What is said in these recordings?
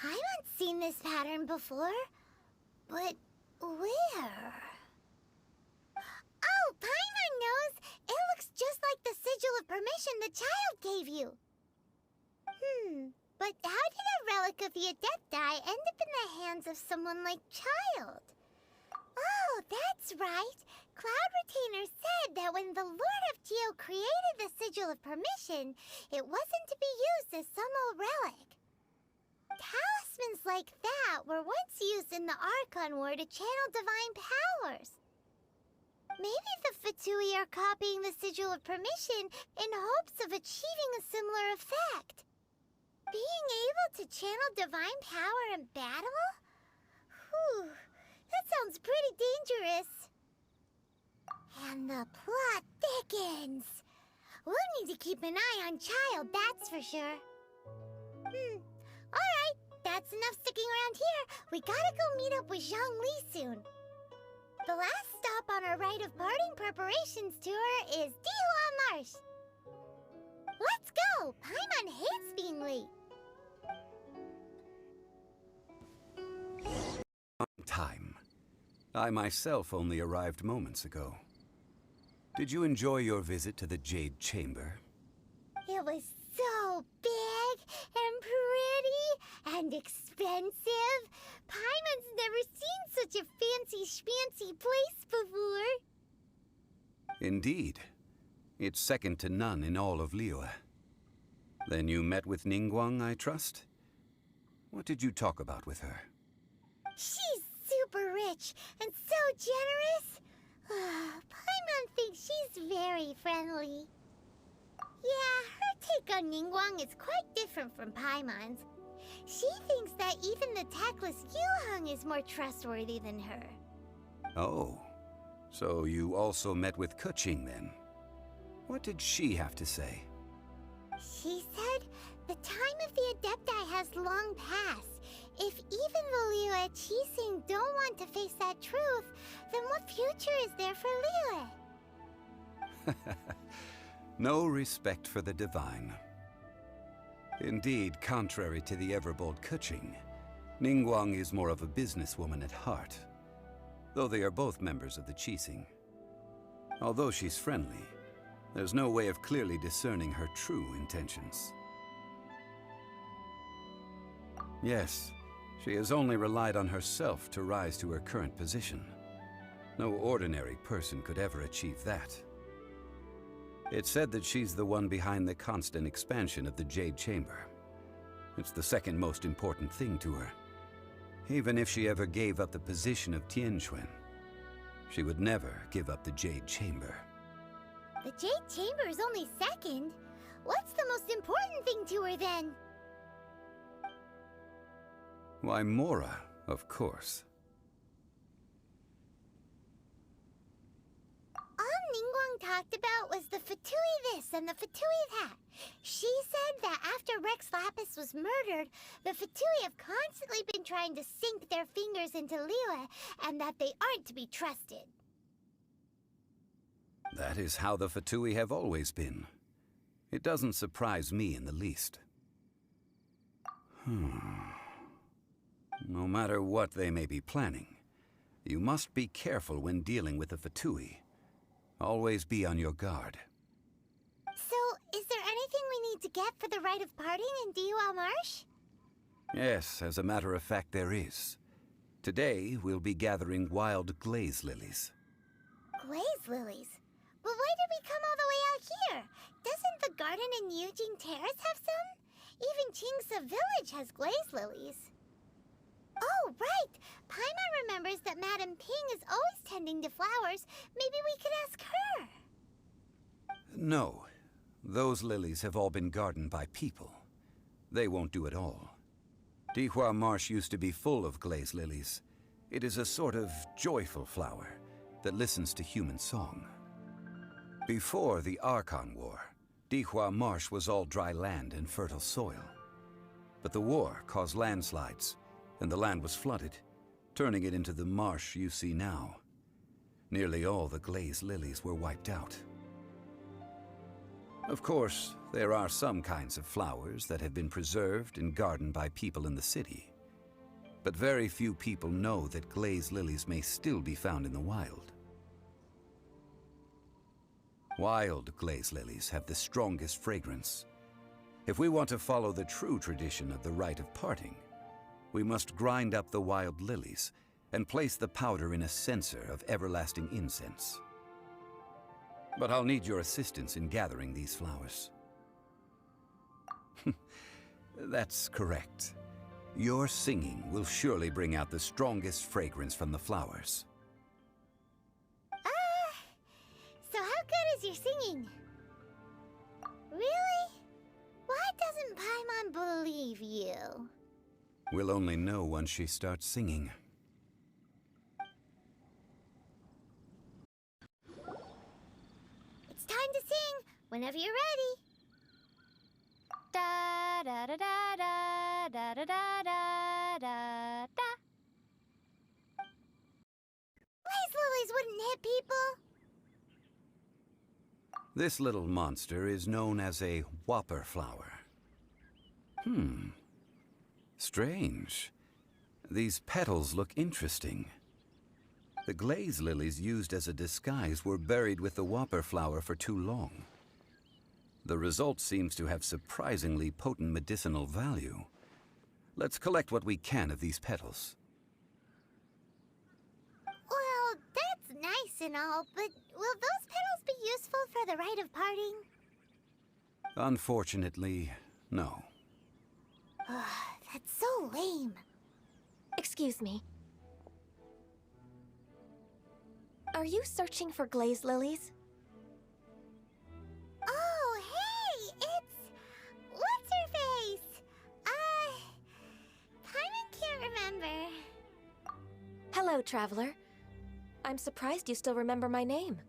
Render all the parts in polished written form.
Paimon's seen this pattern before, but where? Oh, Paimon knows! It looks just like the sigil of permission the child gave you. But how did a relic of the Adepti end up in the hands of someone like Child? Oh, that's right. Cloud Retainer said that when the Lord of Geo created the sigil of permission, it wasn't to be used as some old relic. Talismans like that were once used in the Archon War to channel divine powers. Maybe the Fatui are copying the sigil of permission in hopes of achieving a similar effect. Being able to channel divine power in battle? Whew, that sounds pretty dangerous. And the plot thickens. We'll need to keep an eye on Child, that's for sure. Alright, that's enough sticking around here. We gotta go meet up with Zhang Li soon. The last stop on our rite of parting preparations tour is Dihua Marsh. Let's go! Paimon hates being late. On time. I myself only arrived moments ago. Did you enjoy your visit to the Jade Chamber? It was so big and pretty and expensive. Paimon's never seen such a fancy schmancy place before. Indeed. It's second to none in all of Liyue. Then you met with Ningguang, I trust? What did you talk about with her? She's super rich and so generous. Paimon thinks she's very friendly. Yeah, her take on Ningguang is quite different from Paimon's. She thinks that even the tactless Yuheng is more trustworthy than her. Oh, so you also met with Keqing then? What did she have to say? She said the time of the Adepti has long passed. If even the Liyue Qixing don't want to face that truth, then what future is there for Liyue? No respect for the divine. Indeed, contrary to the ever-bold Keqing, Ningguang is more of a businesswoman at heart, though they are both members of the Qixing. Although she's friendly, there's no way of clearly discerning her true intentions. Yes, she has only relied on herself to rise to her current position. No ordinary person could ever achieve that. It's said that she's the one behind the constant expansion of the Jade Chamber. It's the second most important thing to her. Even if she ever gave up the position of Tianquan, she would never give up the Jade Chamber. The Jade Chamber is only second. What's the most important thing to her then? Why, Mora, of course. All Ningguang talked about was the Fatui this and the Fatui that. She said that after Rex Lapis was murdered, the Fatui have constantly been trying to sink their fingers into Liyue, and that they aren't to be trusted. That is how the Fatui have always been. It doesn't surprise me in the least. No matter what they may be planning, you must be careful when dealing with the Fatui. Always be on your guard. So, is there anything we need to get for the rite of parting in Dihua Marsh? Yes, as a matter of fact, there is. Today, we'll be gathering wild glaze lilies. Glaze lilies? But why did we come all the way out here? Doesn't the garden in Yujing Terrace have some? Even Qingse Village has glaze lilies. Oh, right! Paimon remembers that Madame Ping is always tending to flowers. Maybe we could ask her. No. Those lilies have all been gardened by people. They won't do it all. Dihua Marsh used to be full of glaze lilies. It is a sort of joyful flower that listens to human song. Before the Archon War, Dihua Marsh was all dry land and fertile soil. But the war caused landslides, and the land was flooded, turning it into the marsh you see now. Nearly all the glaze lilies were wiped out. Of course, there are some kinds of flowers that have been preserved and gardened by people in the city. But very few people know that glaze lilies may still be found in the wild. Wild glaze lilies have the strongest fragrance. If we want to follow the true tradition of the rite of parting, we must grind up the wild lilies and place the powder in a censer of everlasting incense. But I'll need your assistance in gathering these flowers. That's correct. Your singing will surely bring out the strongest fragrance from the flowers. So how good is your singing? Really? Why doesn't Paimon believe you? We'll only know once she starts singing. It's time to sing, whenever you're ready. Da da da da da da da da da da da. Glaze lilies wouldn't hit people. This little monster is known as a whopper flower. Strange. These petals look interesting. The glaze lilies used as a disguise were buried with the whopper flower for too long. The result seems to have surprisingly potent medicinal value. Let's collect what we can of these petals. Well, that's nice and all, but will those petals be useful for the rite of parting? Unfortunately, no. That's so lame. Excuse me. Are you searching for glaze lilies? Oh, hey! It's... What's-her-face? Paimon can't remember. Hello, traveler. I'm surprised you still remember my name.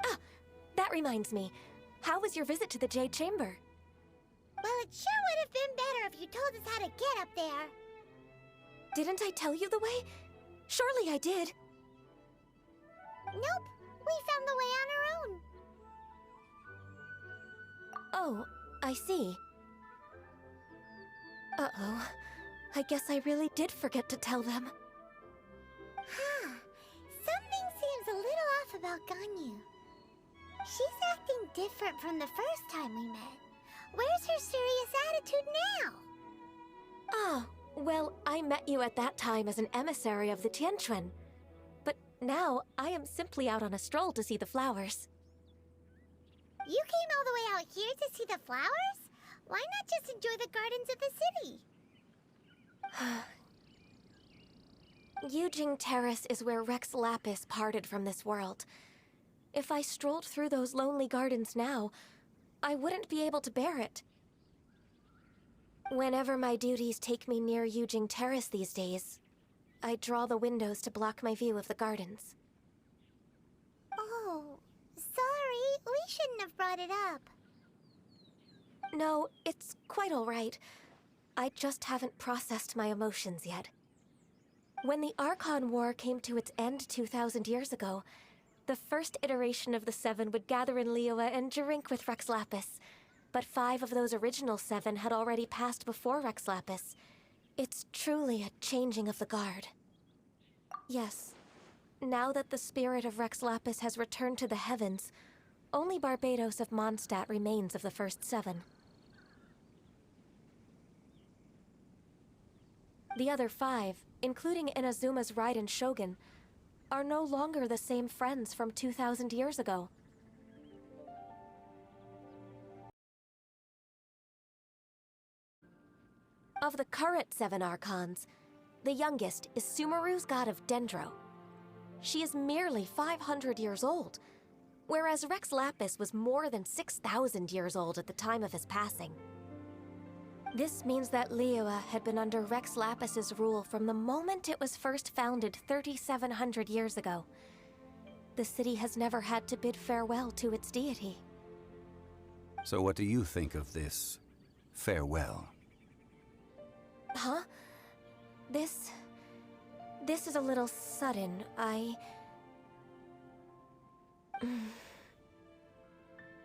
Ah, that reminds me. How was your visit to the Jade Chamber? Well, it sure would have been better if you told us how to get up there. Didn't I tell you the way? Surely I did. Nope, we found the way on our own. Oh, I see. Uh-oh. I guess I really did forget to tell them. Huh. Something seems a little off about Ganyu. She's acting different from the first time we met. Where's her serious attitude now? Ah, well, I met you at that time as an emissary of the Tianquan. But now, I am simply out on a stroll to see the flowers. You came all the way out here to see the flowers? Why not just enjoy the gardens of the city? Yujing Terrace is where Rex Lapis parted from this world. If I strolled through those lonely gardens now, I wouldn't be able to bear it. Whenever my duties take me near Yujing Terrace these days, I draw the windows to block my view of the gardens. Oh, sorry. We shouldn't have brought it up. No, it's quite all right. I just haven't processed my emotions yet. When the Archon War came to its end 2,000 years ago, the first iteration of the Seven would gather in Liyue and drink with Rex Lapis. But 5 of those original 7 had already passed before Rex Lapis. It's truly a changing of the guard. Yes, now that the spirit of Rex Lapis has returned to the heavens, only Barbados of Mondstadt remains of the first 7. The other 5, including Inazuma's Raiden Shogun, are no longer the same friends from 2,000 years ago. Of the current 7 Archons, the youngest is Sumeru's god of Dendro. She is merely 500 years old, whereas Rex Lapis was more than 6,000 years old at the time of his passing. This means that Liyue had been under Rex Lapis's rule from the moment it was first founded 3,700 years ago. The city has never had to bid farewell to its deity. So what do you think of this farewell? Huh? This is a little sudden.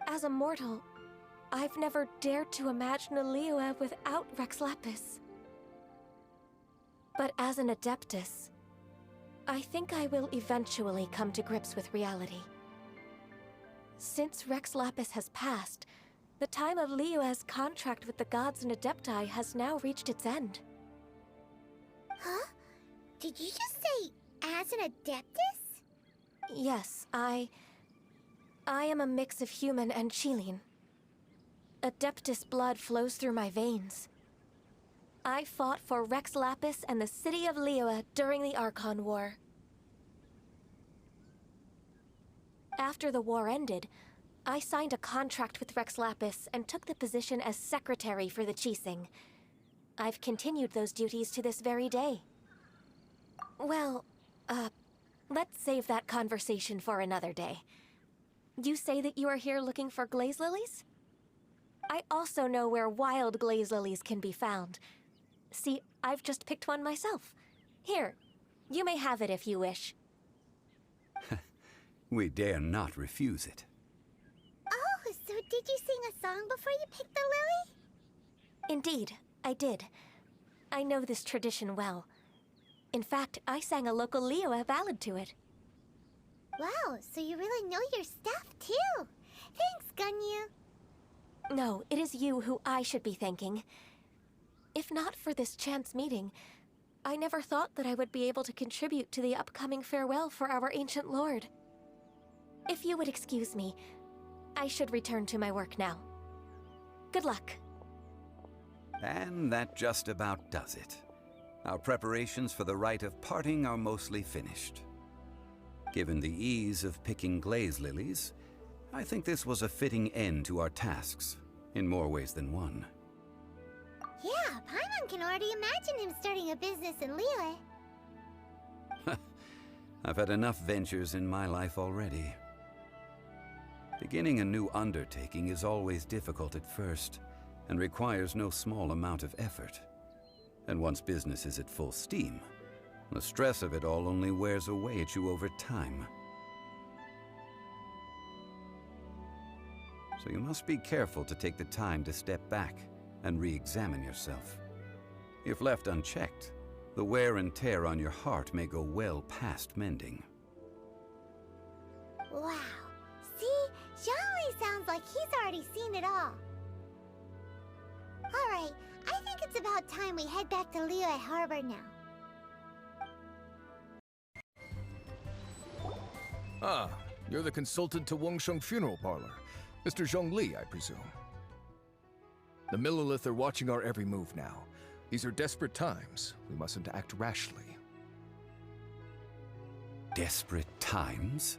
As a mortal, I've never dared to imagine a Liyue without Rex Lapis. But as an Adeptus, I think I will eventually come to grips with reality. Since Rex Lapis has passed, the time of Li Yue's contract with the gods and Adepti has now reached its end. Huh? Did you just say, as an Adeptus? Yes, I am a mix of human and Chilean. Adeptus blood flows through my veins. I fought for Rex Lapis and the city of Li Yue during the Archon War. After the war ended, I signed a contract with Rex Lapis and took the position as secretary for the Qixing. I've continued those duties to this very day. Well, let's save that conversation for another day. You say that you are here looking for glaze lilies? I also know where wild glaze lilies can be found. See, I've just picked one myself. Here, you may have it if you wish. We dare not refuse it. Oh, so did you sing a song before you picked the lily? Indeed, I did. I know this tradition well. In fact, I sang a local Li Yue ballad to it. Wow, so you really know your stuff, too. Thanks, Gunyu. No, it is you who I should be thanking. If not for this chance meeting, I never thought that I would be able to contribute to the upcoming farewell for our ancient lord. If you would excuse me, I should return to my work now. Good luck. And that just about does it. Our preparations for the rite of parting are mostly finished. Given the ease of picking glaze lilies, I think this was a fitting end to our tasks, in more ways than one. Yeah, Paimon can already imagine him starting a business in Li Yue. I've had enough ventures in my life already. Beginning a new undertaking is always difficult at first, and requires no small amount of effort. And once business is at full steam, the stress of it all only wears away at you over time. So you must be careful to take the time to step back and re-examine yourself. If left unchecked, the wear and tear on your heart may go well past mending. Wow. See? Zhongli sounds like he's already seen it all. Alright, I think it's about time we head back to Li Yue Harbor now. Ah, you're the consultant to Woabщem funeral parlor. Mr. Zhongli, I presume. The Millelith are watching our every move now. These are desperate times. We mustn't act rashly. Desperate times?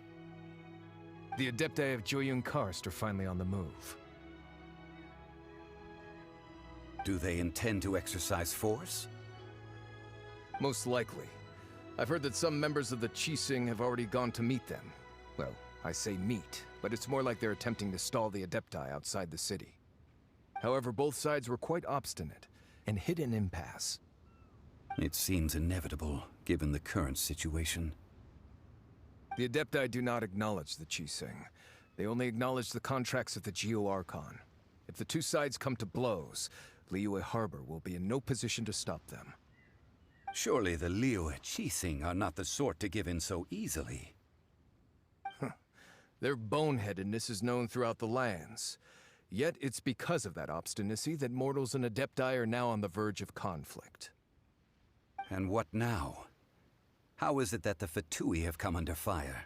The Adepti of Joyun Karst are finally on the move. Do they intend to exercise force? Most likely. I've heard that some members of the Qixing have already gone to meet them. Well, I say meet, but it's more like they're attempting to stall the Adepti outside the city. However, both sides were quite obstinate and hit an impasse. It seems inevitable, given the current situation. The Adepti do not acknowledge the Qixing. They only acknowledge the contracts of the Geo-Archon. If the two sides come to blows, Li Yue Harbor will be in no position to stop them. Surely the Li Yue Qixing are not the sort to give in so easily. Their boneheadedness is known throughout the lands. Yet it's because of that obstinacy that mortals and Adepti are now on the verge of conflict. And what now? How is it that the Fatui have come under fire?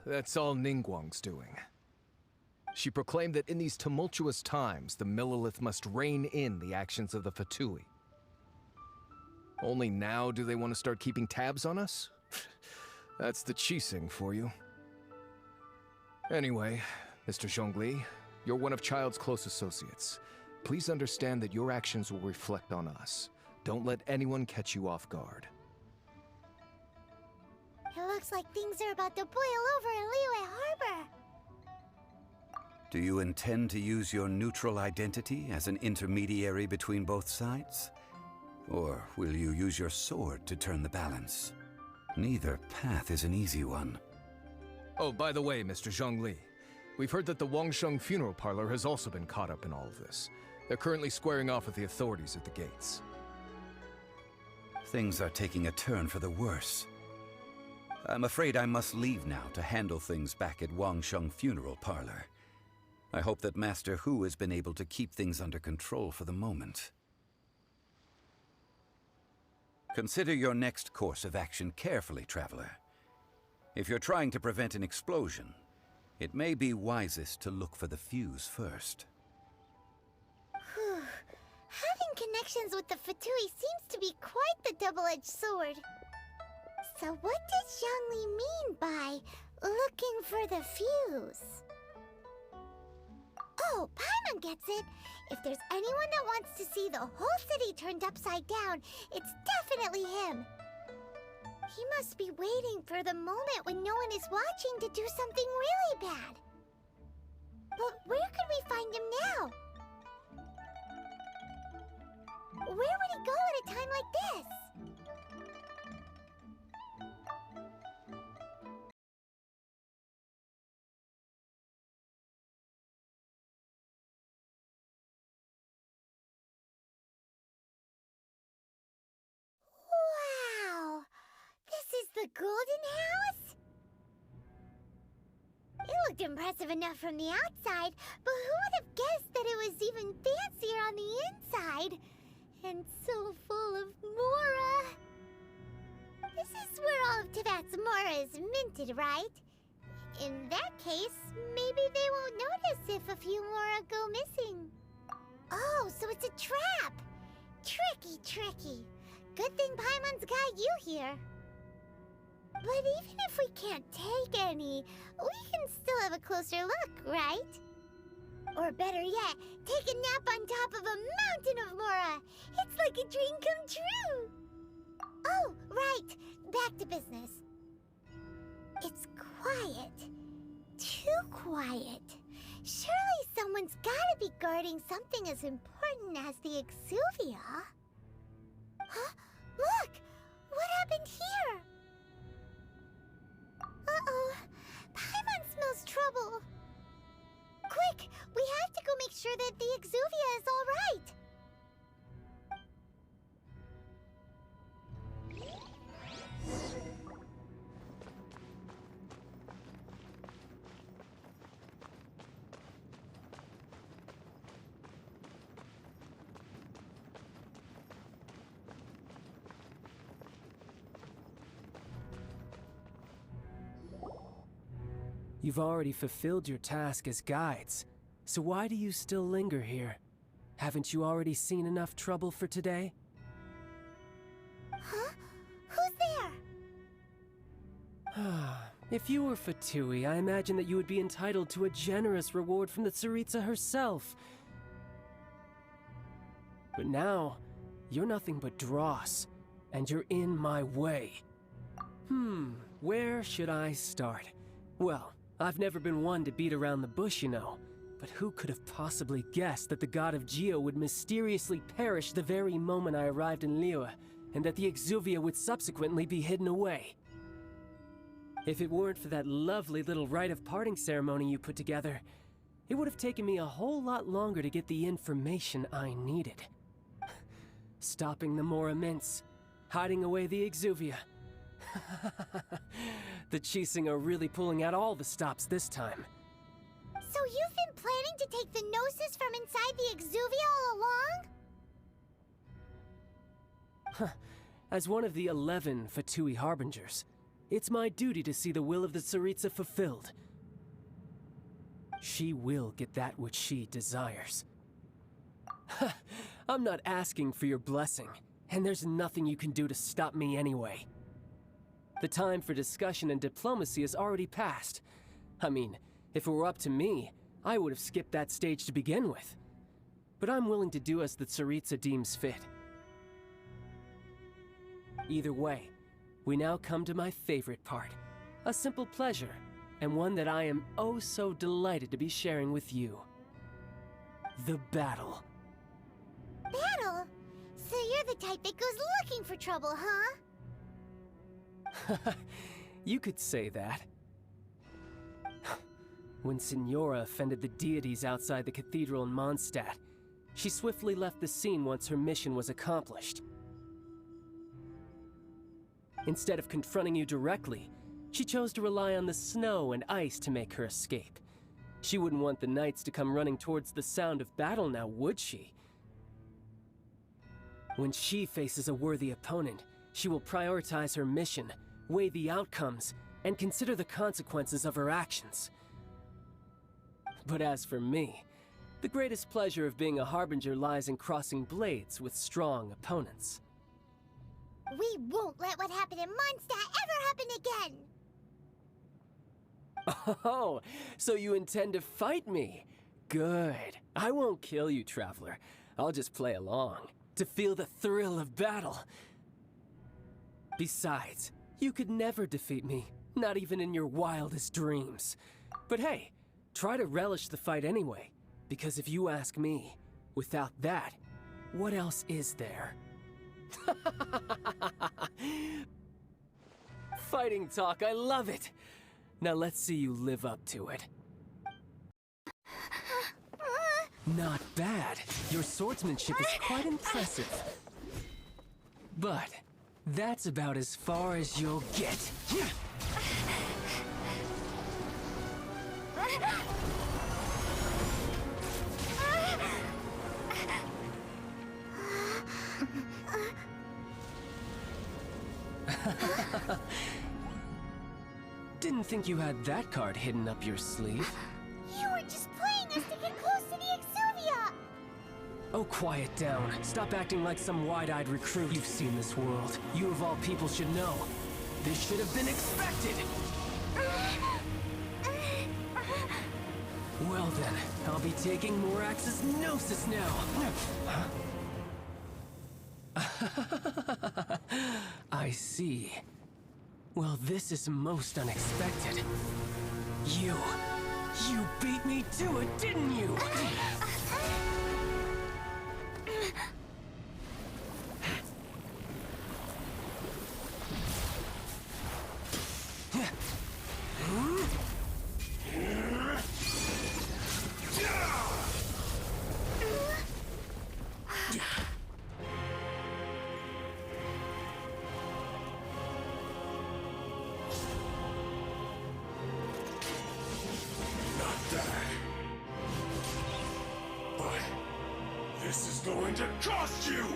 That's all Ningguang's doing. She proclaimed that in these tumultuous times, the Millelith must rein in the actions of the Fatui. Only now do they want to start keeping tabs on us? That's the Qixing for you. Anyway, Mr. Zhongli, you're one of Child's close associates. Please understand that your actions will reflect on us. Don't let anyone catch you off guard. It looks like things are about to boil over in Li Yue Harbor. Do you intend to use your neutral identity as an intermediary between both sides? Or will you use your sword to turn the balance? Neither path is an easy one. Oh, by the way, Mr. Zhongli, we've heard that the Woabщem funeral parlor has also been caught up in all of this. They're currently squaring off with the authorities at the gates. Things are taking a turn for the worse. I'm afraid I must leave now to handle things back at Waobщem Funeral Parlor. I hope that Master Hu has been able to keep things under control for the moment. Consider your next course of action carefully, Traveler. If you're trying to prevent an explosion, it may be wisest to look for the fuse first. Having connections with the Fatui seems to be quite the double-edged sword. So what does Zhang Li mean by looking for the fuse? Oh, Paimon gets it. If there's anyone that wants to see the whole city turned upside down, it's definitely him. He must be waiting for the moment when no one is watching to do something really bad. But where could we find him now? Where would he go at a time like this? Wow! This is the Golden House? It looked impressive enough from the outside, but who would have guessed that it was even fancier on the inside? And so full of Mora. This is where all of Tibet's Mora is minted, right? In that case, maybe they won't notice if a few Mora go missing. Oh, so it's a trap! Tricky, tricky. Good thing Paimon's got you here. But even if we can't take any, we can still have a closer look, right? Or better yet, take a nap on top of a mountain of Mora. It's like a dream come true. Oh, right. Back to business. It's quiet. Too quiet. Surely someone's gotta be guarding something as important as the Exuvia. Huh? Look! What happened here? Uh-oh. Paimon smells trouble. Quick! We have to go make sure that the Exuvia is all right! You've already fulfilled your task as guides, so why do you still linger here? Haven't you already seen enough trouble for today? Huh? Who's there? If you were Fatui, I imagine that you would be entitled to a generous reward from the Tsaritsa herself. But now, you're nothing but dross, and you're in my way. Where should I start? Well, I've never been one to beat around the bush, you know. But who could have possibly guessed that the god of Geo would mysteriously perish the very moment I arrived in Liyue, and that the Exuvia would subsequently be hidden away? If it weren't for that lovely little rite of parting ceremony you put together, it would have taken me a whole lot longer to get the information I needed. Stopping the Mora Mints, hiding away the Exuvia. The Qixing are really pulling out all the stops this time. So you've been planning to take the Gnosis from inside the Exuvia all along? As one of the 11 Fatui Harbingers, it's my duty to see the will of the Tsaritsa fulfilled. She will get that which she desires. I'm not asking for your blessing, and there's nothing you can do to stop me anyway. The time for discussion and diplomacy has already passed. I mean, if it were up to me, I would have skipped that stage to begin with. But I'm willing to do as the Tsaritsa deems fit. Either way, we now come to my favorite part. A simple pleasure, and one that I am oh so delighted to be sharing with you. The battle. Battle? So you're the type that goes looking for trouble, huh? You could say that. When Signora offended the deities outside the cathedral in Mondstadt, she swiftly left the scene once her mission was accomplished. Instead of confronting you directly, she chose to rely on the snow and ice to make her escape. She wouldn't want the knights to come running towards the sound of battle now, would she? When she faces a worthy opponent, she will prioritize her mission, weigh the outcomes, and consider the consequences of her actions. But as for me, the greatest pleasure of being a harbinger lies in crossing blades with strong opponents. We won't let what happened in Mondstadt ever happen again! Oh, so you intend to fight me? Good. I won't kill you, Traveler. I'll just play along, to feel the thrill of battle. Besides, you could never defeat me, not even in your wildest dreams. But hey, try to relish the fight anyway, because if you ask me, without that, what else is there? Fighting talk, I love it! Now let's see you live up to it. Not bad. Your swordsmanship is quite impressive. But that's about as far as you'll get. Didn't think you had that card hidden up your sleeve. You were just playing us to get close to the Exuvia! Oh, quiet down. Stop acting like some wide-eyed recruit. You've seen this world. You of all people should know. This should have been expected! Well then, I'll be taking Morax's Gnosis now. I see. Well, this is most unexpected. You beat me to it, didn't you? This is going to cost you!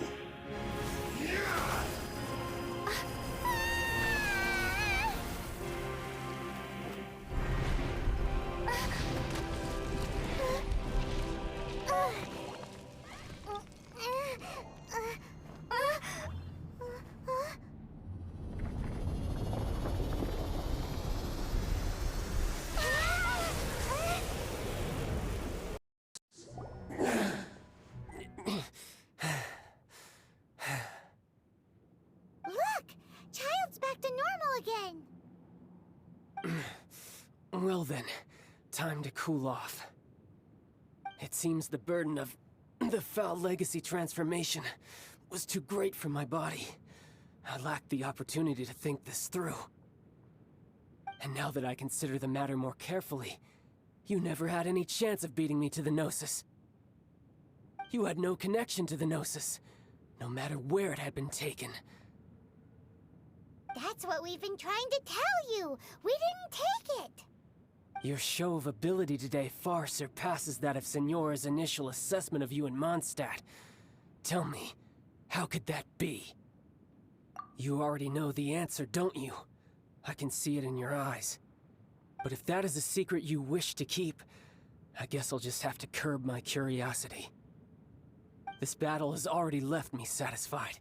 Well then, time to cool off. It seems the burden of the foul legacy transformation was too great for my body. I lacked the opportunity to think this through. And now that I consider the matter more carefully, you never had any chance of beating me to the Gnosis. You had no connection to the Gnosis, no matter where it had been taken. That's what we've been trying to tell you! We didn't take it! Your show of ability today far surpasses that of Signora's initial assessment of you in Mondstadt. Tell me, how could that be? You already know the answer, don't you? I can see it in your eyes. But if that is a secret you wish to keep, I guess I'll just have to curb my curiosity. This battle has already left me satisfied.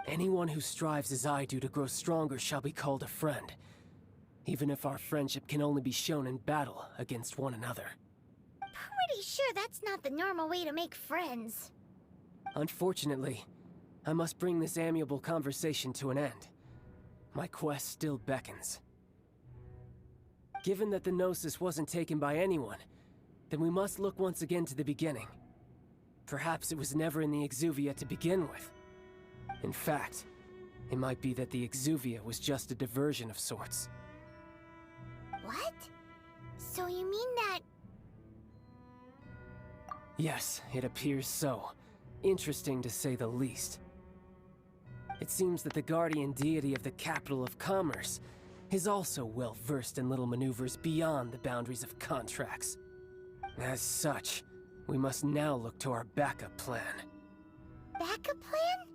Anyone who strives as I do to grow stronger shall be called a friend, even if our friendship can only be shown in battle against one another. Pretty sure that's not the normal way to make friends. Unfortunately, I must bring this amiable conversation to an end. My quest still beckons. Given that the Gnosis wasn't taken by anyone, then we must look once again to the beginning. Perhaps it was never in the Exuvia to begin with. In fact, it might be that the Exuvia was just a diversion of sorts. What? So you mean that... Yes, it appears so. Interesting to say the least. It seems that the guardian deity of the capital of commerce is also well versed in little maneuvers beyond the boundaries of contracts. As such, we must now look to our backup plan. Backup plan?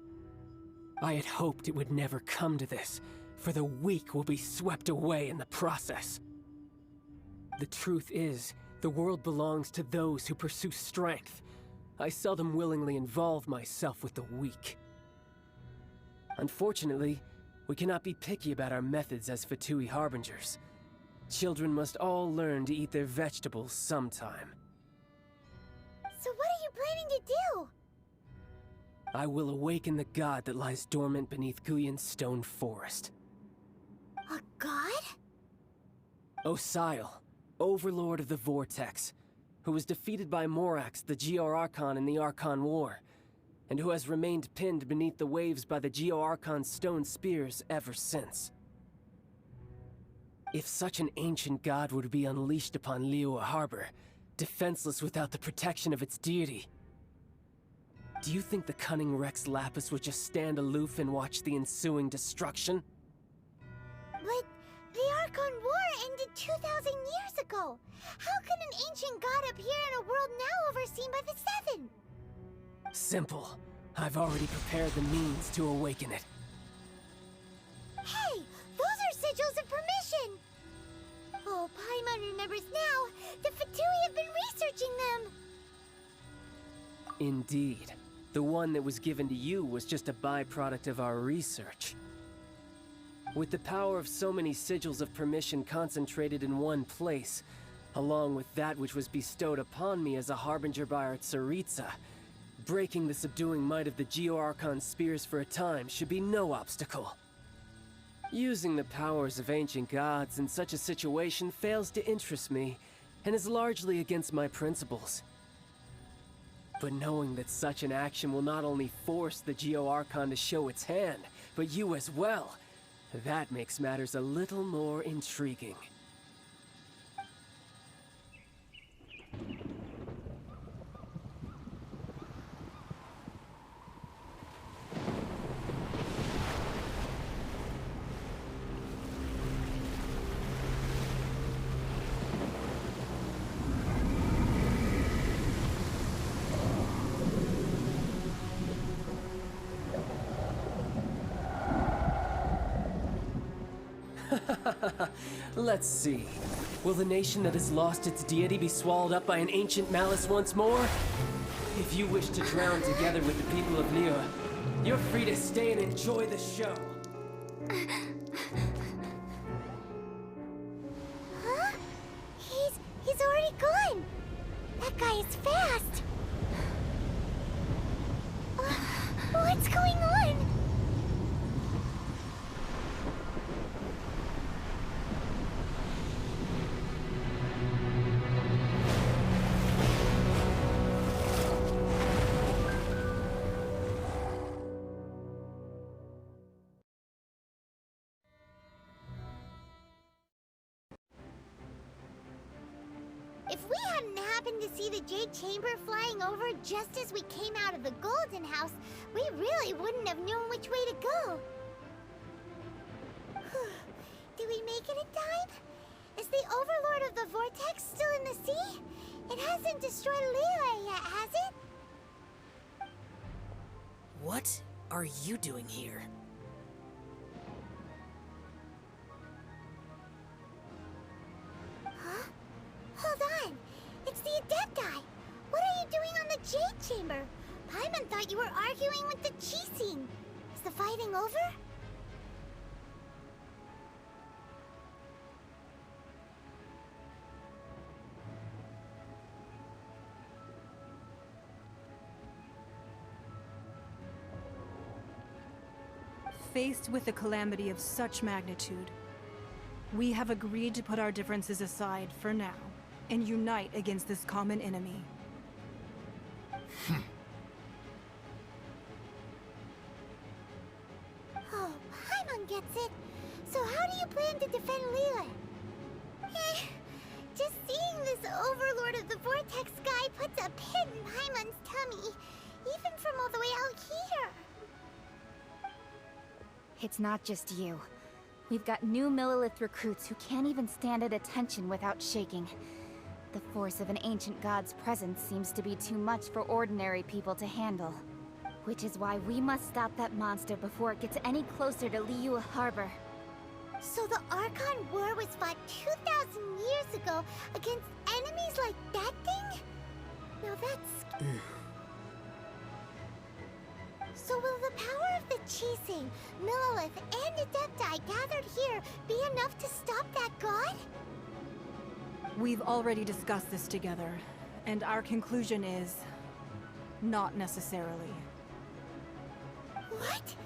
I had hoped it would never come to this, for the weak will be swept away in the process. The truth is, the world belongs to those who pursue strength. I seldom willingly involve myself with the weak. Unfortunately, we cannot be picky about our methods as Fatui Harbingers. Children must all learn to eat their vegetables sometime. So what are you planning to do? I will awaken the god that lies dormant beneath Guyon's stone forest. A god? Osial, overlord of the Vortex, who was defeated by Morax, the Geo-Archon in the Archon War, and who has remained pinned beneath the waves by the Geo-Archon's stone spears ever since. If such an ancient god were to be unleashed upon Liyue Harbor, defenseless without the protection of its deity, do you think the cunning Rex Lapis would just stand aloof and watch the ensuing destruction? But the Archon War ended 2,000 years ago. How can an ancient god appear in a world now overseen by the Seven? Simple. I've already prepared the means to awaken it. Hey, those are sigils of permission! Oh, Paimon remembers now. The Fatui have been researching them. Indeed. The one that was given to you was just a byproduct of our research. With the power of so many sigils of permission concentrated in one place, along with that which was bestowed upon me as a harbinger by our Tsaritsa, breaking the subduing might of the Geo-Archon spears for a time should be no obstacle. Using the powers of ancient gods in such a situation fails to interest me, and is largely against my principles. But knowing that such an action will not only force the Geo-Archon to show its hand, but you as well, that makes matters a little more intriguing. Let's see. Will the nation that has lost its deity be swallowed up by an ancient malice once more? If you wish to drown together with the people of Liyue, you're free to stay and enjoy the show. Huh? He's already gone. That guy is fast. What's going on? If we hadn't happened to see the Jade Chamber flying over just as we came out of the Golden House, we really wouldn't have known which way to go. Did we make it in time? Is the Overlord of the Vortex still in the sea? It hasn't destroyed Liyue yet, has it? What are you doing here? Huh? Hold on! It's the Adepti! What are you doing on the Jade Chamber? Paimon thought you were arguing with the Qixing. Is the fighting over? Faced with a calamity of such magnitude, we have agreed to put our differences aside for now and unite against this common enemy. Oh, Paimon gets it. So how do you plan to defend Liyue? Just seeing this Overlord of the Vortex guy puts a pit in Paimon's tummy, even from all the way out here. It's not just you. We've got new Millilith recruits who can't even stand at attention without shaking. The force of an ancient god's presence seems to be too much for ordinary people to handle. Which is why we must stop that monster before it gets any closer to Li Yué Harbor. So the Archon War was fought 2,000 years ago against enemies like that thing? Now that's... So will the power of the Qixing, Millilith, and Adepti gathered here be enough to stop that god? We've already discussed this together, and our conclusion is... not necessarily. What?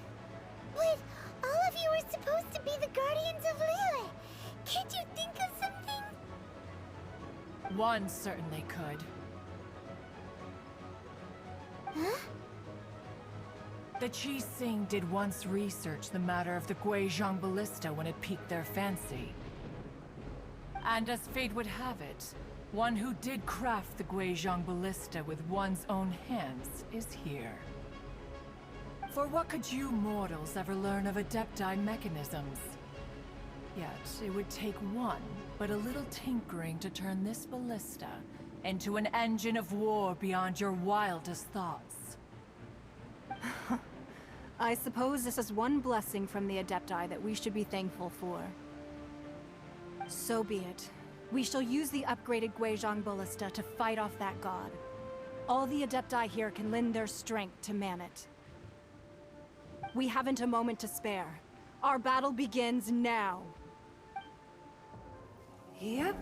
But all of you were supposed to be the Guardians of Liyue. Can't you think of something? One certainly could. Huh? The Qixing did once research the matter of the Guizhong Ballista when it piqued their fancy. And as fate would have it, one who did craft the Guizhong Ballista with one's own hands is here. For what could you mortals ever learn of Adepti mechanisms? Yet, it would take one, but a little tinkering to turn this ballista into an engine of war beyond your wildest thoughts. I suppose this is one blessing from the Adepti that we should be thankful for. So be it. We shall use the upgraded Guizhong Ballista to fight off that god. All the Adepti here can lend their strength to man it. We haven't a moment to spare. Our battle begins now. Yep.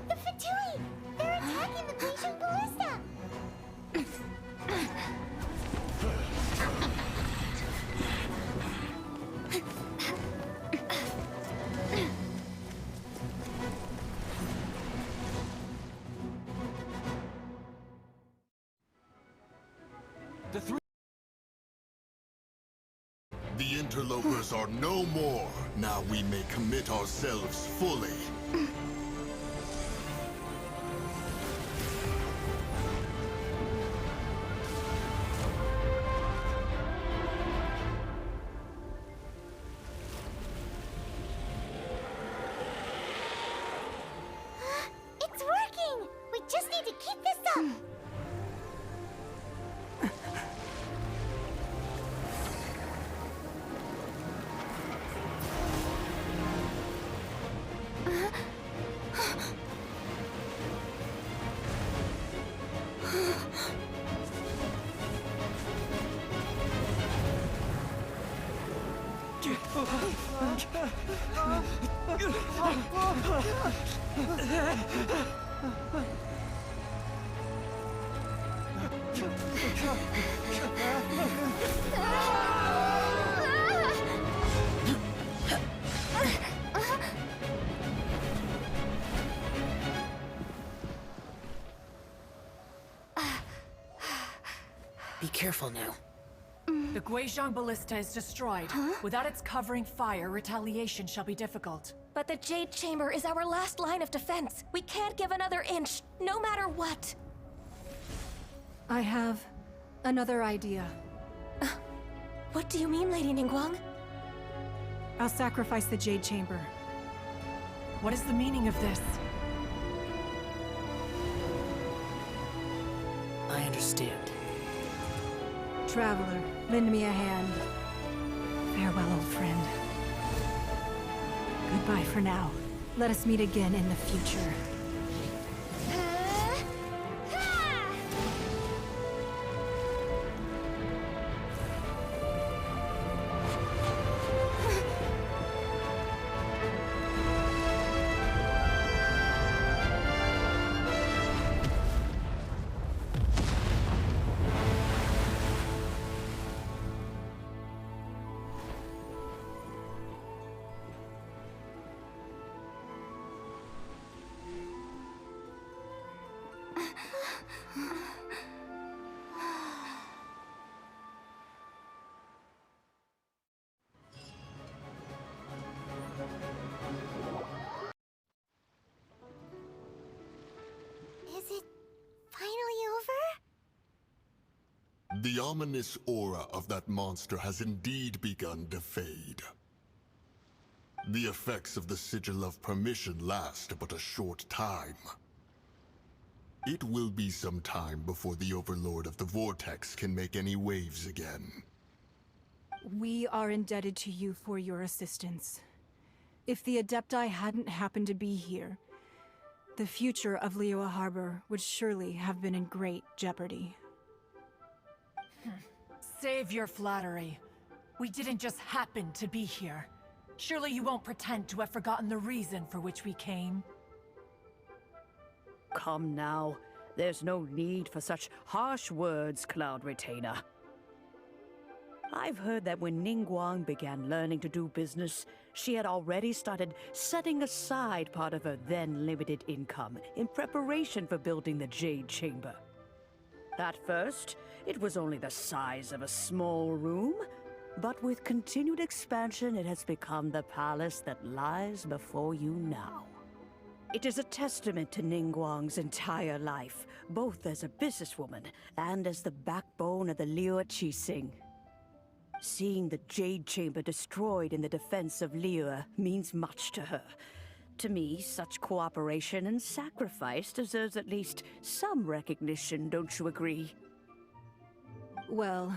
The Fatui! They're attacking the Guizhong Ballista! The interlopers are no more. Now we may commit ourselves fully. It's working! We just need to keep this up! Be careful now. The Guizhong Ballista is destroyed. Without its covering fire, retaliation shall be difficult. But the Jade Chamber is our last line of defense. We can't give another inch, no matter what. I have another idea. What do you mean, Lady Ningguang? I'll sacrifice the Jade Chamber. What is the meaning of this? I understand. Traveler, lend me a hand. Farewell, old friend. Goodbye for now. Let us meet again in the future. Is it finally over? The ominous aura of that monster has indeed begun to fade. The effects of the Sigil of Permission last but a short time. It will be some time before the Overlord of the Vortex can make any waves again. We are indebted to you for your assistance. If the Adepti hadn't happened to be here, the future of Liyue Harbor would surely have been in great jeopardy. Save your flattery. We didn't just happen to be here. Surely you won't pretend to have forgotten the reason for which we came. Come now. There's no need for such harsh words, Cloud Retainer. I've heard that when Ningguang began learning to do business, she had already started setting aside part of her then limited income in preparation for building the Jade Chamber. At first, it was only the size of a small room, but with continued expansion, it has become the palace that lies before you now. It is a testament to Ningguang's entire life, both as a businesswoman and as the backbone of the Liyue Qixing. Seeing the Jade Chamber destroyed in the defense of Liyue means much to her. To me, such cooperation and sacrifice deserves at least some recognition, don't you agree? Well,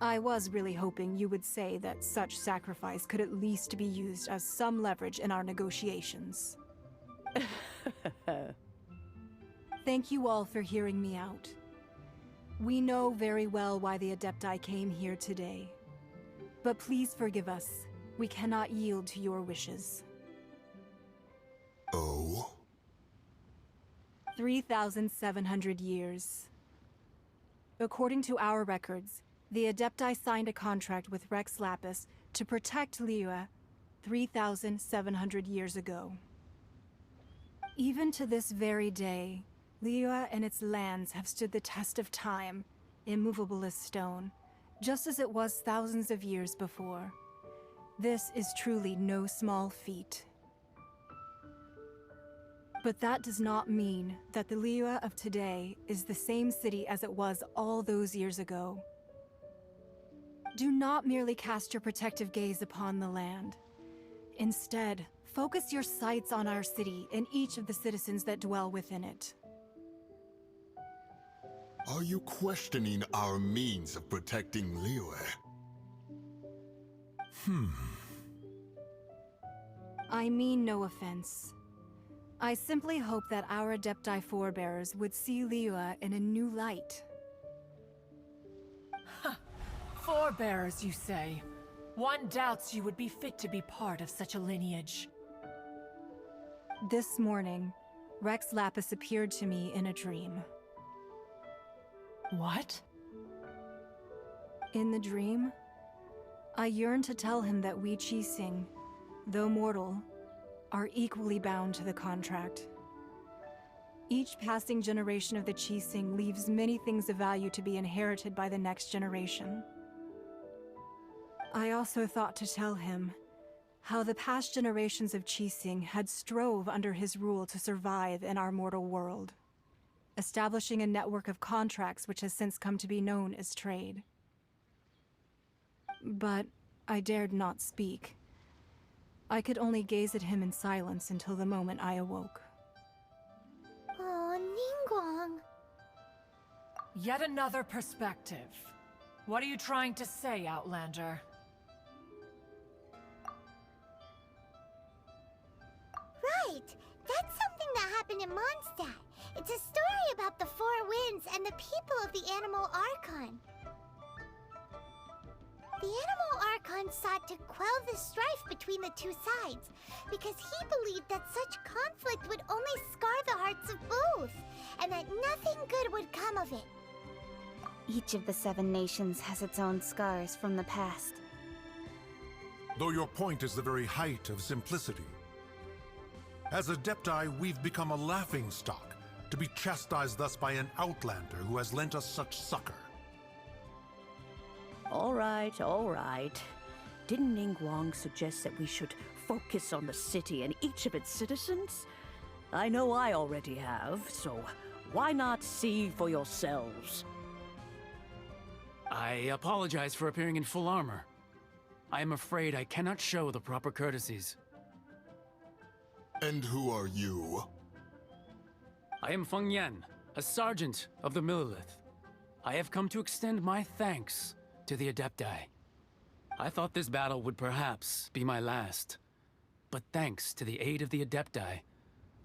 I was really hoping you would say that such sacrifice could at least be used as some leverage in our negotiations. Thank you all for hearing me out. We know very well why the Adepti came here today. But please forgive us. We cannot yield to your wishes. Oh? 3,700 years. According to our records, the Adepti signed a contract with Rex Lapis to protect Liyue 3,700 years ago. Even to this very day, Liyue and its lands have stood the test of time, immovable as stone, just as it was thousands of years before. This is truly no small feat. But that does not mean that the Liyue of today is the same city as it was all those years ago. Do not merely cast your protective gaze upon the land. Instead, focus your sights on our city and each of the citizens that dwell within it. Are you questioning our means of protecting Liyue? I mean no offense. I simply hope that our Adepti forebears would see Liyue in a new light. Forebearers, you say? One doubts you would be fit to be part of such a lineage. This morning, Rex Lapis appeared to me in a dream. What? In the dream, I yearned to tell him that we Qixing, though mortal, are equally bound to the contract. Each passing generation of the Qixing leaves many things of value to be inherited by the next generation. I also thought to tell him how the past generations of Qixing had strove under his rule to survive in our mortal world, establishing a network of contracts which has since come to be known as trade. But I dared not speak. I could only gaze at him in silence until the moment I awoke. Oh, Ningguang. Yet another perspective. What are you trying to say, Outlander? Right. Mondstadt. It's a story about the Four Winds and the people of the Animal Archon. The Animal Archon sought to quell the strife between the two sides, because he believed that such conflict would only scar the hearts of both, and that nothing good would come of it. Each of the 7 nations has its own scars from the past. Though your point is the very height of simplicity. As Adepti, we've become a laughingstock, to be chastised thus by an outlander who has lent us such succor. All right, all right. Didn't Ningguang suggest that we should focus on the city and each of its citizens? I know I already have, so why not see for yourselves? I apologize for appearing in full armor. I am afraid I cannot show the proper courtesies. And who are you? I am Feng Yan, a sergeant of the Millilith. I have come to extend my thanks to the Adepti. I thought this battle would perhaps be my last. But thanks to the aid of the Adepti,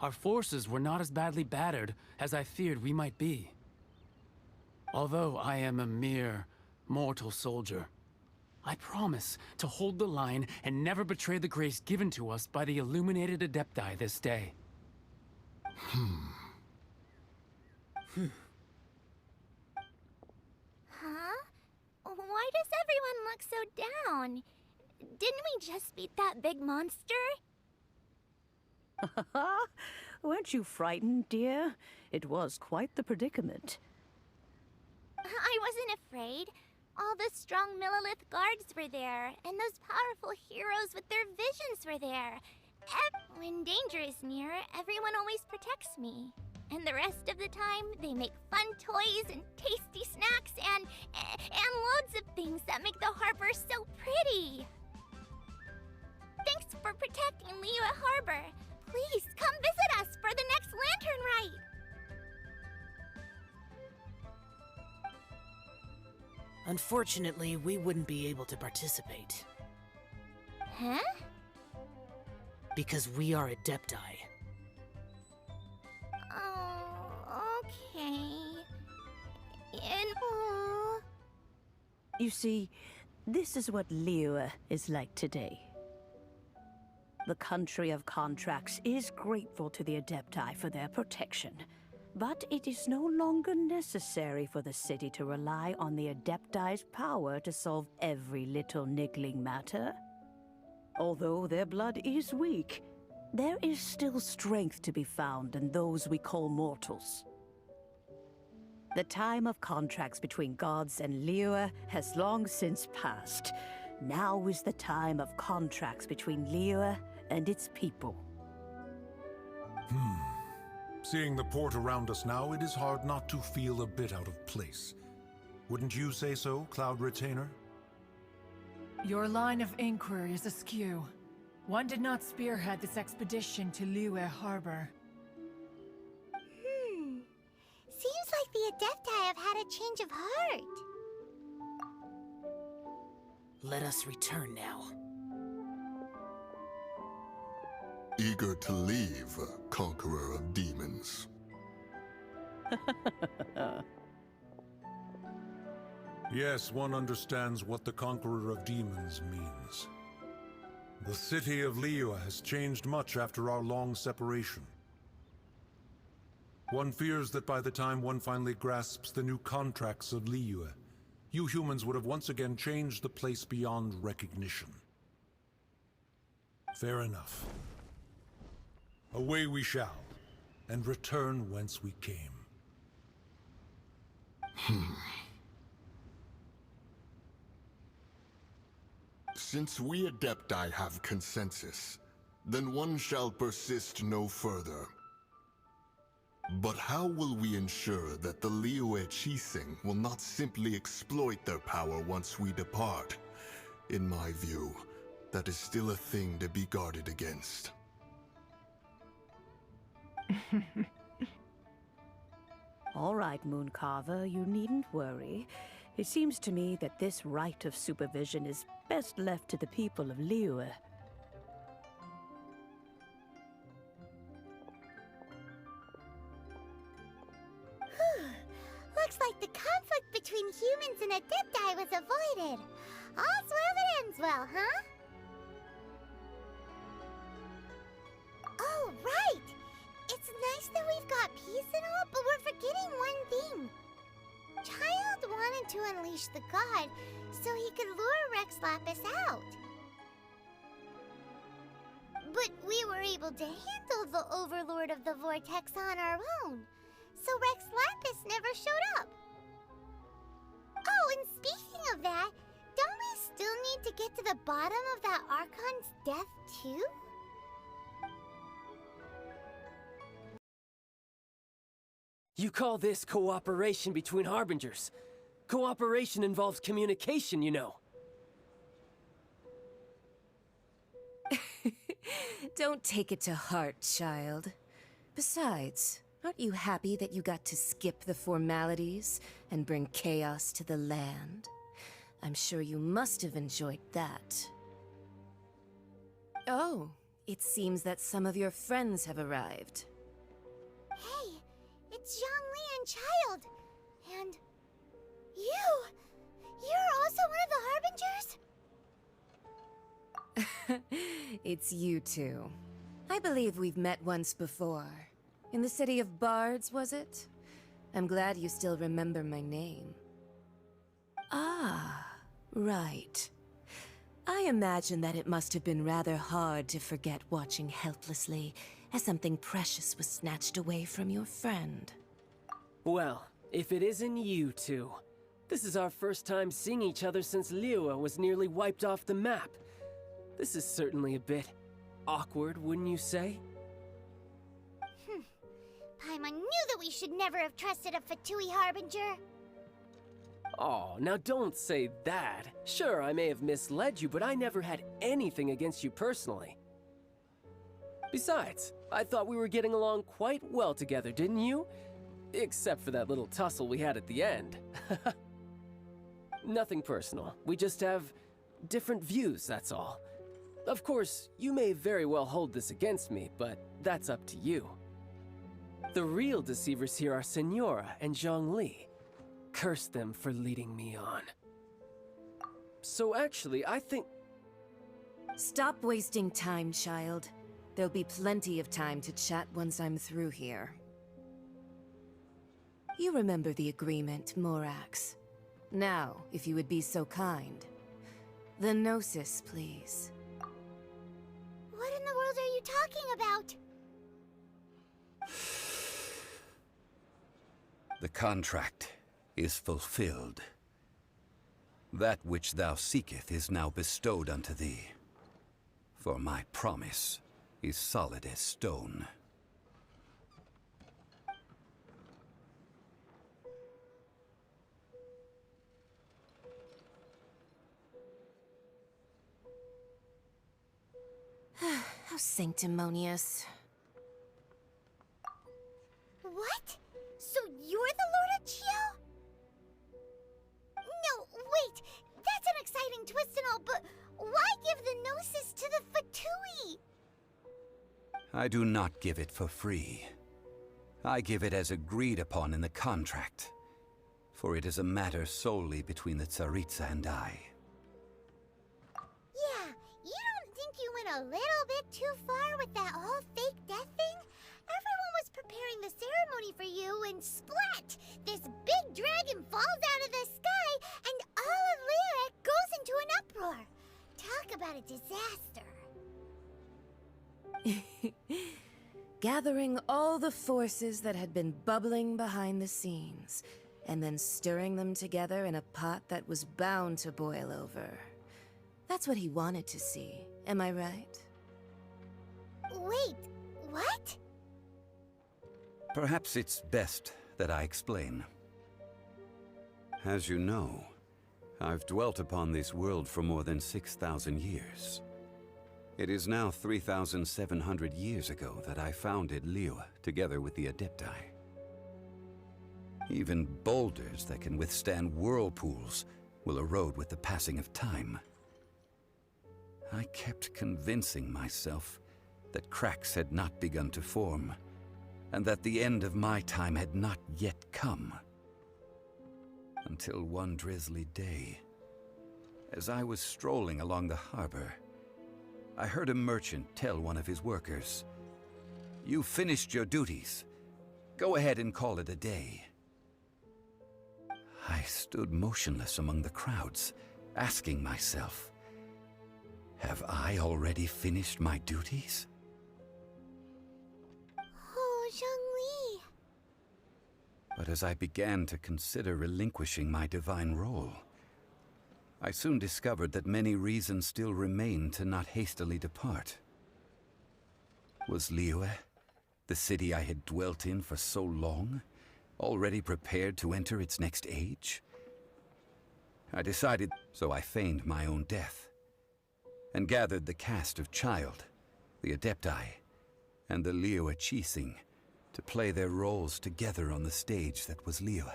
our forces were not as badly battered as I feared we might be. Although I am a mere mortal soldier, I promise to hold the line and never betray the grace given to us by the illuminated Adepti this day. Huh? Why does everyone look so down? Didn't we just beat that big monster? Weren't you frightened, dear? It was quite the predicament. I wasn't afraid. All the strong Millilith guards were there, and those powerful heroes with their visions were there. When danger is near, everyone always protects me. And the rest of the time, they make fun toys and tasty snacks and loads of things that make the harbor so pretty. Thanks for protecting Li Yué Harbor. Please come visit us for the next lantern rite. Unfortunately, we wouldn't be able to participate. Huh? Because we are Adepti. Oh, okay. You see, this is what Liyue is like today. The country of contracts is grateful to the Adepti for their protection, but it is no longer necessary for the city to rely on the Adepti's power to solve every little niggling matter. Although their blood is weak, there is still strength to be found in those we call mortals. The time of contracts between gods and Liyue has long since passed. Now is the time of contracts between Liyue and its people. Seeing the port around us now, it is hard not to feel a bit out of place. Wouldn't you say so, Cloud Retainer? Your line of inquiry is askew. One did not spearhead this expedition to Li Yué Harbor. Seems like the Adepti have had a change of heart. Let us return now. Eager to leave, Conqueror of Demons. Yes, one understands what the Conqueror of Demons means. The city of Liyue has changed much after our long separation. One fears that by the time one finally grasps the new contracts of Liyue, you humans would have once again changed the place beyond recognition. Fair enough. Away we shall, and return whence we came. Since we Adepti have consensus, then one shall persist no further. But how will we ensure that the Liyue Qixing will not simply exploit their power once we depart? In my view, that is still a thing to be guarded against. All right, Mooncarver, you needn't worry. It seems to me that this right of supervision is best left to the people of Liyue. looks like the conflict between humans and Adepti was avoided. All's well that ends well, huh? Oh, right! It's nice that we've got peace and all, but we're forgetting one thing. Child wanted to unleash the god so he could lure Rex Lapis out. But we were able to handle the Overlord of the Vortex on our own, so Rex Lapis never showed up. Oh, and speaking of that, don't we still need to get to the bottom of that Archon's death too? You call this cooperation between Harbingers? Cooperation involves communication, you know. Don't take it to heart, child. Besides, aren't you happy that you got to skip the formalities and bring chaos to the land? I'm sure you must have enjoyed that. Oh, it seems that some of your friends have arrived. Hey, it's Zhongli and Child. And you're also one of the Harbingers? It's you two. I believe we've met once before. In the city of Bards, was it? I'm glad you still remember my name. Ah, right. I imagine that it must have been rather hard to forget watching helplessly as something precious was snatched away from your friend. Well, if it isn't you two. This is our first time seeing each other since Liyue was nearly wiped off the map. This is certainly a bit awkward, wouldn't you say? Paimon knew that we should never have trusted a Fatui Harbinger. Oh, now don't say that. Sure, I may have misled you, but I never had anything against you personally. Besides, I thought we were getting along quite well together, didn't you? Except for that little tussle we had at the end. Nothing personal. We just have different views, that's all. Of course, you may very well hold this against me, but that's up to you. The real deceivers here are Senora and Zhongli. Curse them for leading me on. So actually, I think... Stop wasting time, child. There'll be plenty of time to chat once I'm through here. You remember the agreement, Morax. Now, if you would be so kind. The Gnosis, please. What in the world are you talking about? The contract is fulfilled. That which thou seeketh is now bestowed unto thee. For my promise is solid as stone. How sanctimonious. What? So you're the Lord of Geo? No, wait! That's an exciting twist and all, but why give the Gnosis to the Fatui? I do not give it for free. I give it as agreed upon in the contract. For it is a matter solely between the Tsaritsa and I. Yeah, you don't think you went a little bit too far with that whole fake death thing? Everyone was preparing the ceremony for you, and splat! This big dragon falls out of the sky, and all of Lyric goes into an uproar. Talk about a disaster. Gathering all the forces that had been bubbling behind the scenes, and then stirring them together in a pot that was bound to boil over. That's what he wanted to see, am I right? Wait, what? Perhaps it's best that I explain. As you know, I've dwelt upon this world for more than 6,000 years. It is now 3,700 years ago that I founded Liyue together with the Adepti. Even boulders that can withstand whirlpools will erode with the passing of time. I kept convincing myself that cracks had not begun to form, and that the end of my time had not yet come. Until one drizzly day, as I was strolling along the harbor, I heard a merchant tell one of his workers, "You finished your duties. Go ahead and call it a day." I stood motionless among the crowds, asking myself, have I already finished my duties? Oh, Zhongli. But as I began to consider relinquishing my divine role, I soon discovered that many reasons still remained to not hastily depart. Was Liyue, the city I had dwelt in for so long, already prepared to enter its next age? I decided, so I feigned my own death, and gathered the cast of Child, the Adepti, and the Liyue Qixing to play their roles together on the stage that was Liyue.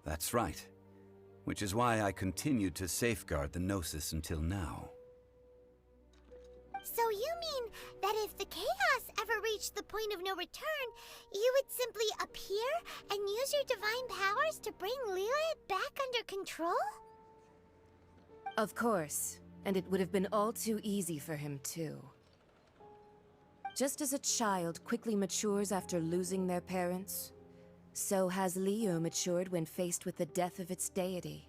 That's right, which is why I continued to safeguard the Gnosis until now. So you mean that if the chaos ever reached the point of no return, you would simply appear and use your divine powers to bring Liyue back under control? Of course, and it would have been all too easy for him too. Just as a child quickly matures after losing their parents, so has Liyue matured when faced with the death of its deity.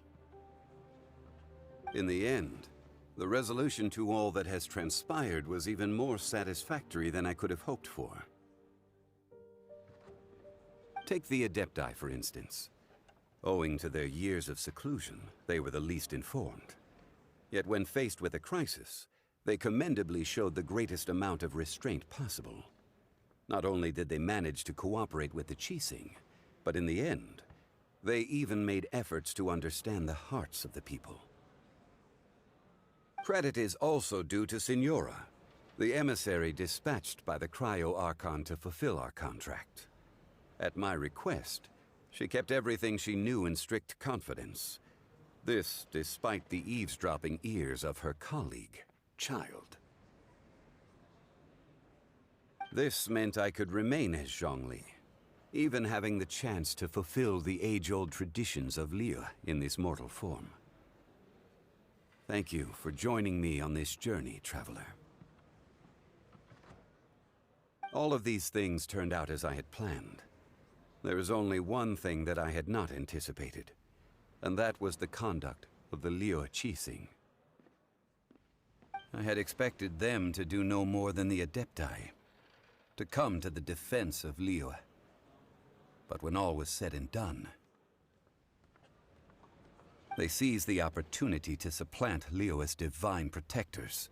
In the end, the resolution to all that has transpired was even more satisfactory than I could have hoped for. Take the Adepti, for instance. Owing to their years of seclusion, they were the least informed. Yet when faced with a crisis, they commendably showed the greatest amount of restraint possible. Not only did they manage to cooperate with the Qixing, but in the end, they even made efforts to understand the hearts of the people. Credit is also due to Signora, the emissary dispatched by the Cryo-Archon to fulfill our contract. At my request, she kept everything she knew in strict confidence. This despite the eavesdropping ears of her colleague, Child. This meant I could remain as Zhongli, even having the chance to fulfill the age-old traditions of Liyue in this mortal form. Thank you for joining me on this journey, traveler. All of these things turned out as I had planned. There is only one thing that I had not anticipated, and that was the conduct of the Liyue Qixing. I had expected them to do no more than the Adepti, to come to the defense of Liyue. But when all was said and done, they seized the opportunity to supplant Liyue's divine protectors,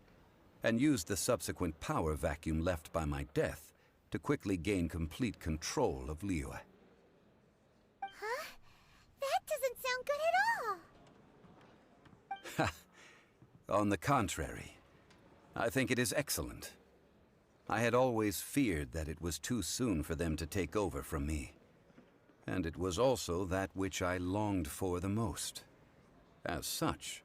and used the subsequent power vacuum left by my death to quickly gain complete control of Liyue. Huh? That doesn't sound good at all. On the contrary, I think it is excellent. I had always feared that it was too soon for them to take over from me. And it was also that which I longed for the most. As such,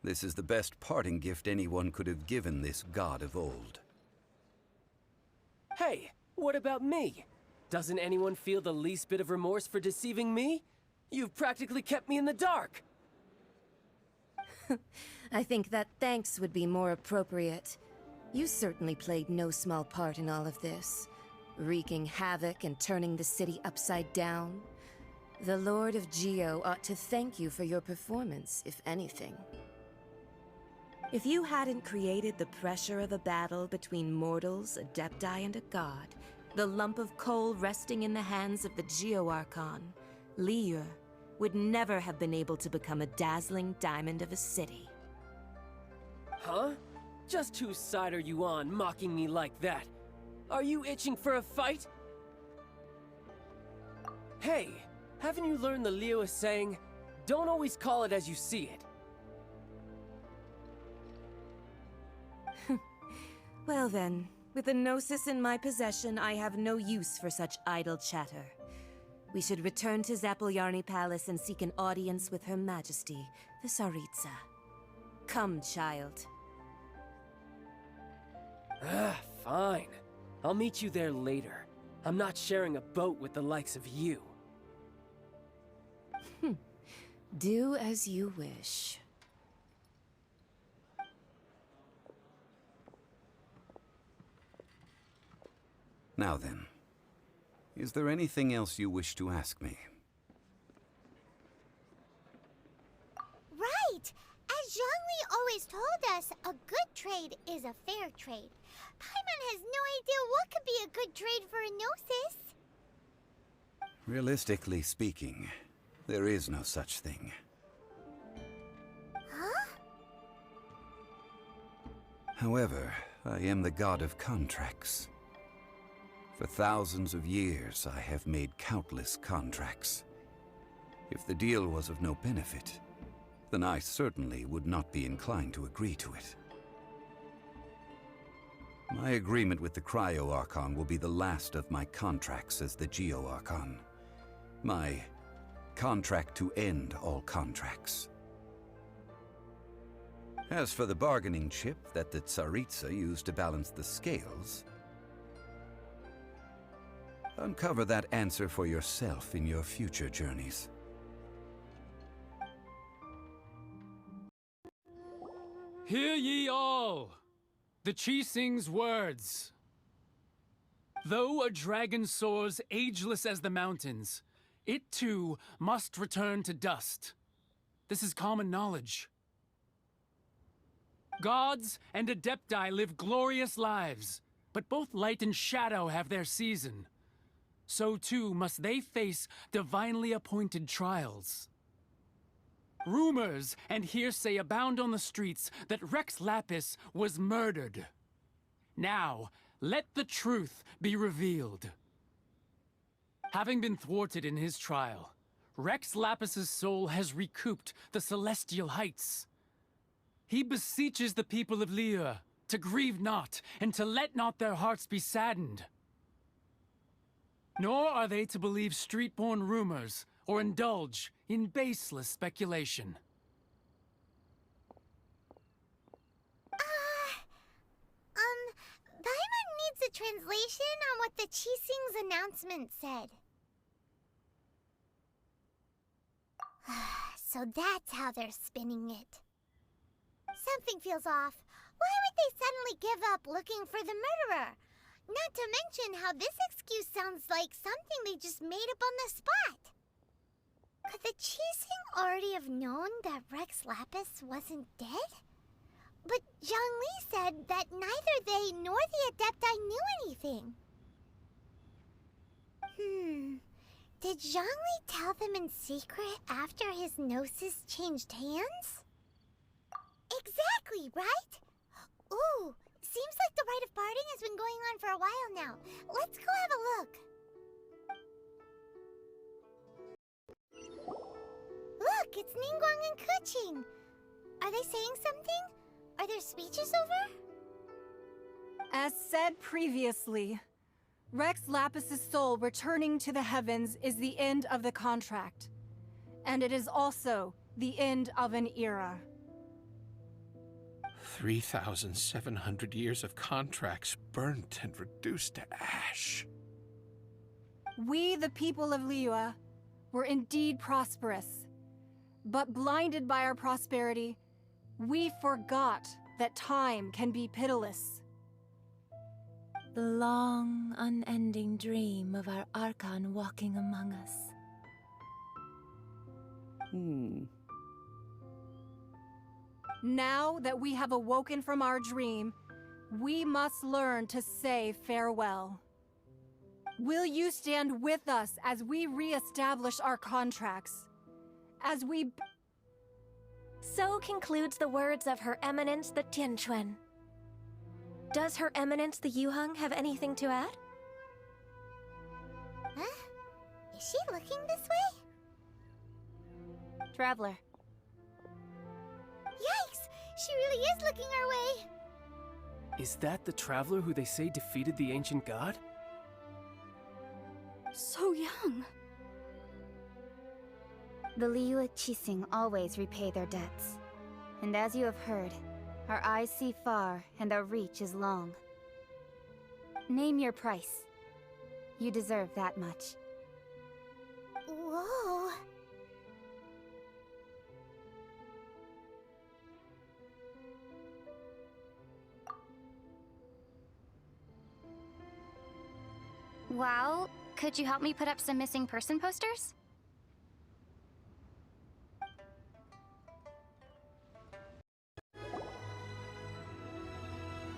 this is the best parting gift anyone could have given this god of old. Hey, what about me? Doesn't anyone feel the least bit of remorse for deceiving me? You've practically kept me in the dark! I think that thanks would be more appropriate. You certainly played no small part in all of this, wreaking havoc and turning the city upside down. The Lord of Geo ought to thank you for your performance, if anything. If you hadn't created the pressure of a battle between mortals, Adepti, and a god, the lump of coal resting in the hands of the Geo-Archon, Liyue, would never have been able to become a dazzling diamond of a city. Huh? Just whose side are you on, mocking me like that? Are you itching for a fight? Hey, haven't you learned the Liyue saying, don't always call it as you see it? Well then, with the Gnosis in my possession, I have no use for such idle chatter. We should return to Zapoljarny Palace and seek an audience with Her Majesty, the Tsaritsa. Come, child. Fine. I'll meet you there later. I'm not sharing a boat with the likes of you. Do as you wish. Now then, is there anything else you wish to ask me? Right! As Zhongli always told us, a good trade is a fair trade. Paimon has no idea what could be a good trade for a gnosis. Realistically speaking, there is no such thing. Huh? However, I am the god of contracts. For thousands of years, I have made countless contracts. If the deal was of no benefit, then I certainly would not be inclined to agree to it. My agreement with the Cryo Archon will be the last of my contracts as the Geo Archon. My contract to end all contracts. As for the bargaining chip that the Tsaritsa used to balance the scales, uncover that answer for yourself in your future journeys. Hear ye all! The Qixing's words. Though a dragon soars ageless as the mountains, it too must return to dust. This is common knowledge. Gods and Adepti live glorious lives, but both light and shadow have their season. So too must they face divinely appointed trials. Rumors and hearsay abound on the streets that Rex Lapis was murdered. Now, let the truth be revealed. Having been thwarted in his trial, Rex Lapis's soul has recouped the celestial heights. He beseeches the people of Liyue to grieve not and to let not their hearts be saddened. Nor are they to believe street-born rumors or indulge in baseless speculation. Paimon needs a translation on what the Qixing's announcement said. So that's how they're spinning it. Something feels off. Why would they suddenly give up looking for the murderer? Not to mention how this excuse sounds like something they just made up on the spot. Could the Qixing already have known that Rex Lapis wasn't dead? But Zhongli said that neither they nor the Adepti knew anything. Did Zhongli tell them in secret after his gnosis changed hands? Exactly, right? Ooh, seems like the rite of parting has been going on for a while now. Let's go have a look. Look, it's Ningguang and Keqing. Are they saying something? Are their speeches over? As said previously, Rex Lapis's soul returning to the heavens is the end of the contract. And it is also the end of an era. 3,700 years of contracts burnt and reduced to ash. We, the people of Liyue, were indeed prosperous. But blinded by our prosperity, we forgot that time can be pitiless. The long, unending dream of our Archon walking among us. Now that we have awoken from our dream, we must learn to say farewell. Will you stand with us as we re-establish our contracts? As we... So concludes the words of Her Eminence the Tianquan. Does Her Eminence the Yuheng have anything to add? Huh? Is she looking this way? Traveler. Yikes! She really is looking our way! Is that the traveler who they say defeated the ancient god? So young. The Liyue Qixing always repay their debts. And as you have heard, our eyes see far and our reach is long. Name your price. You deserve that much. Whoa. Well, could you help me put up some missing person posters?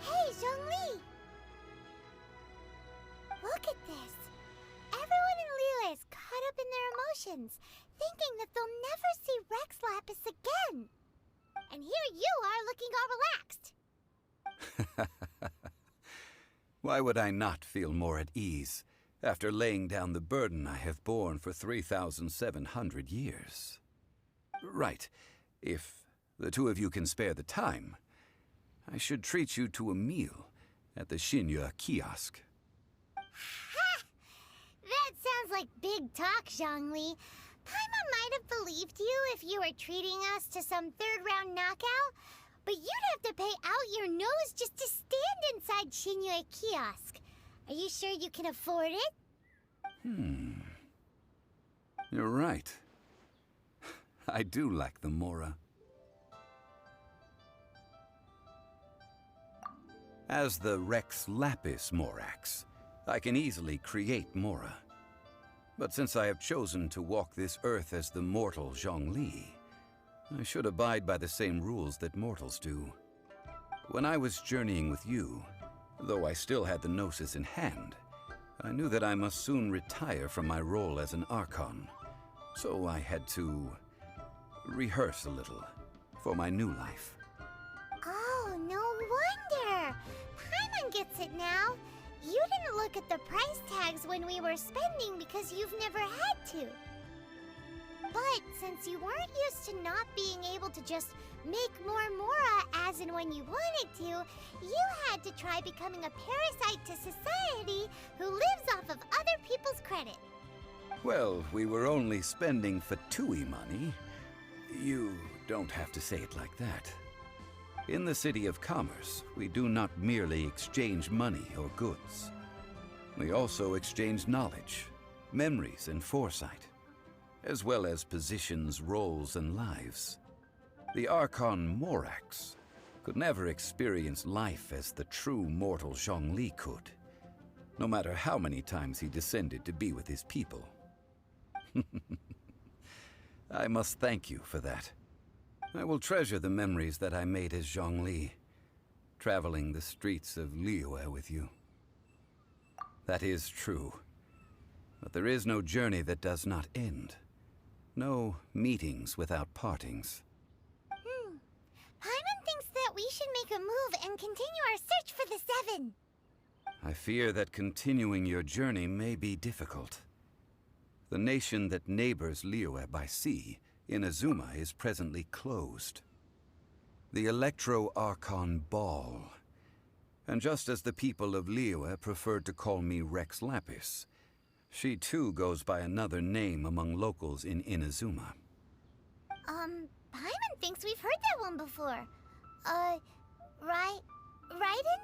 Hey, Zhongli! Look at this. Everyone in Liyue is caught up in their emotions, thinking that they'll never see Rex Lapis again. And here you are looking all relaxed. Why would I not feel more at ease after laying down the burden I have borne for 3,700 years? Right. If the two of you can spare the time, I should treat you to a meal at the Xinyue kiosk. Ha! That sounds like big talk, Zhongli. Paimon might have believed you if you were treating us to some third-round knockout, but you'd have to pay out your nose just to stand inside Xinyue kiosk. Are you sure you can afford it? You're right. I do lack the mora. As the Rex Lapis Morax, I can easily create mora. But since I have chosen to walk this earth as the mortal Zhongli, I should abide by the same rules that mortals do. When I was journeying with you, though I still had the Gnosis in hand, I knew that I must soon retire from my role as an Archon. So I had to rehearse a little for my new life. Oh, no wonder! Paimon gets it now. You didn't look at the price tags when we were spending because you've never had to. But since you weren't used to not being able to just make more mora as and when you wanted to, you had to try becoming a parasite to society who lives off of other people's credit. Well, we were only spending Fatui money. You don't have to say it like that. In the City of Commerce, we do not merely exchange money or goods. We also exchange knowledge, memories, and foresight, as well as positions, roles, and lives. The Archon Morax could never experience life as the true mortal Zhongli could, no matter how many times he descended to be with his people. I must thank you for that. I will treasure the memories that I made as Zhongli, traveling the streets of Liyue with you. That is true. But there is no journey that does not end. No meetings without partings. Paimon thinks that we should make a move and continue our search for the Seven. I fear that continuing your journey may be difficult. The nation that neighbors Liyue by sea, Inazuma, is presently closed. The Electro-Archon Ball. And just as the people of Liyue preferred to call me Rex Lapis, she too goes by another name among locals in Inazuma. Paimon thinks we've heard that one before. Raiden?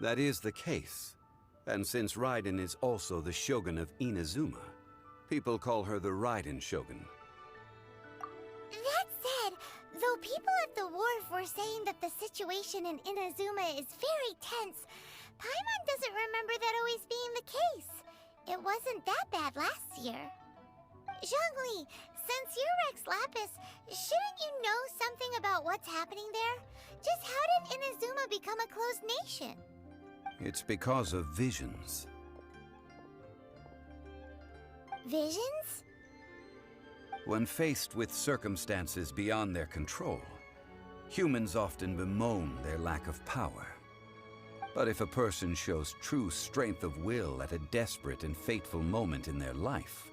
That is the case. And since Raiden is also the Shogun of Inazuma, people call her the Raiden Shogun. That said, though people at the wharf were saying that the situation in Inazuma is very tense, Paimon doesn't remember that always being the case. It wasn't that bad last year. Zhongli, since you're Rex Lapis, shouldn't you know something about what's happening there? Just how did Inazuma become a closed nation? It's because of visions. Visions? When faced with circumstances beyond their control, humans often bemoan their lack of power. But if a person shows true strength of will at a desperate and fateful moment in their life,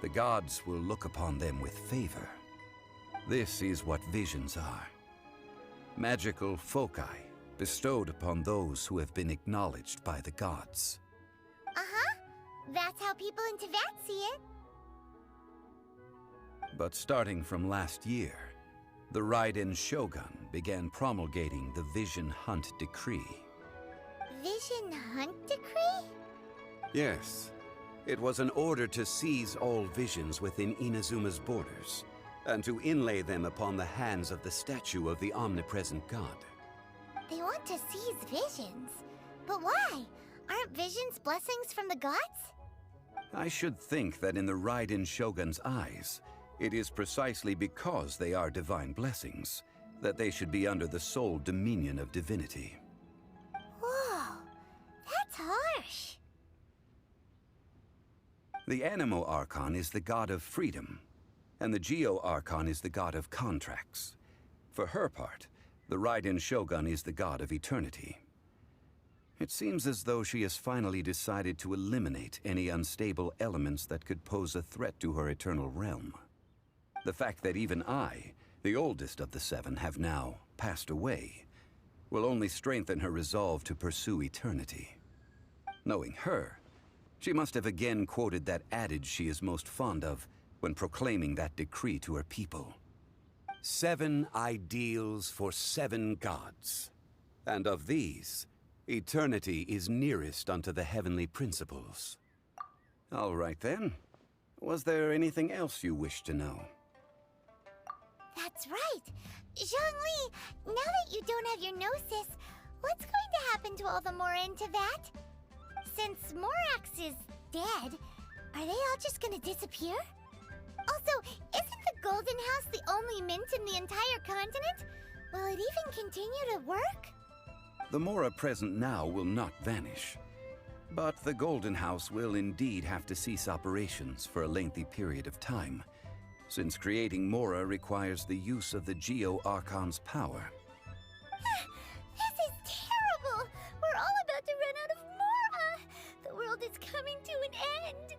the gods will look upon them with favor. This is what visions are. Magical foci bestowed upon those who have been acknowledged by the gods. Uh-huh. That's how people in Teyvat see it. But starting from last year, the Raiden Shogun began promulgating the Vision Hunt Decree. Vision Hunt Decree? Yes. It was an order to seize all visions within Inazuma's borders, and to inlay them upon the hands of the statue of the omnipresent god. They want to seize visions. But why? Aren't visions blessings from the gods? I should think that in the Raiden Shogun's eyes, it is precisely because they are divine blessings that they should be under the sole dominion of divinity. Whoa, that's harsh. The Animo Archon is the god of freedom, and the Geo Archon is the god of contracts. For her part, the Raiden Shogun is the god of eternity. It seems as though she has finally decided to eliminate any unstable elements that could pose a threat to her eternal realm. The fact that even I, the oldest of the seven, have now passed away, will only strengthen her resolve to pursue eternity. Knowing her, she must have again quoted that adage she is most fond of when proclaiming that decree to her people. 7 ideals for 7 gods, and of these, eternity is nearest unto the heavenly principles. All right then. Was there anything else you wish to know? That's right. Zhongli, now that you don't have your gnosis, what's going to happen to all the Mora in Teyvat? Since Morax is dead, are they all just gonna disappear? Also, isn't the Golden House the only mint in the entire continent? Will it even continue to work? The Mora present now will not vanish. But the Golden House will indeed have to cease operations for a lengthy period of time, since creating Mora requires the use of the Geo Archon's power. This is terrible! We're all about to run out of Mora! The world is coming to an end!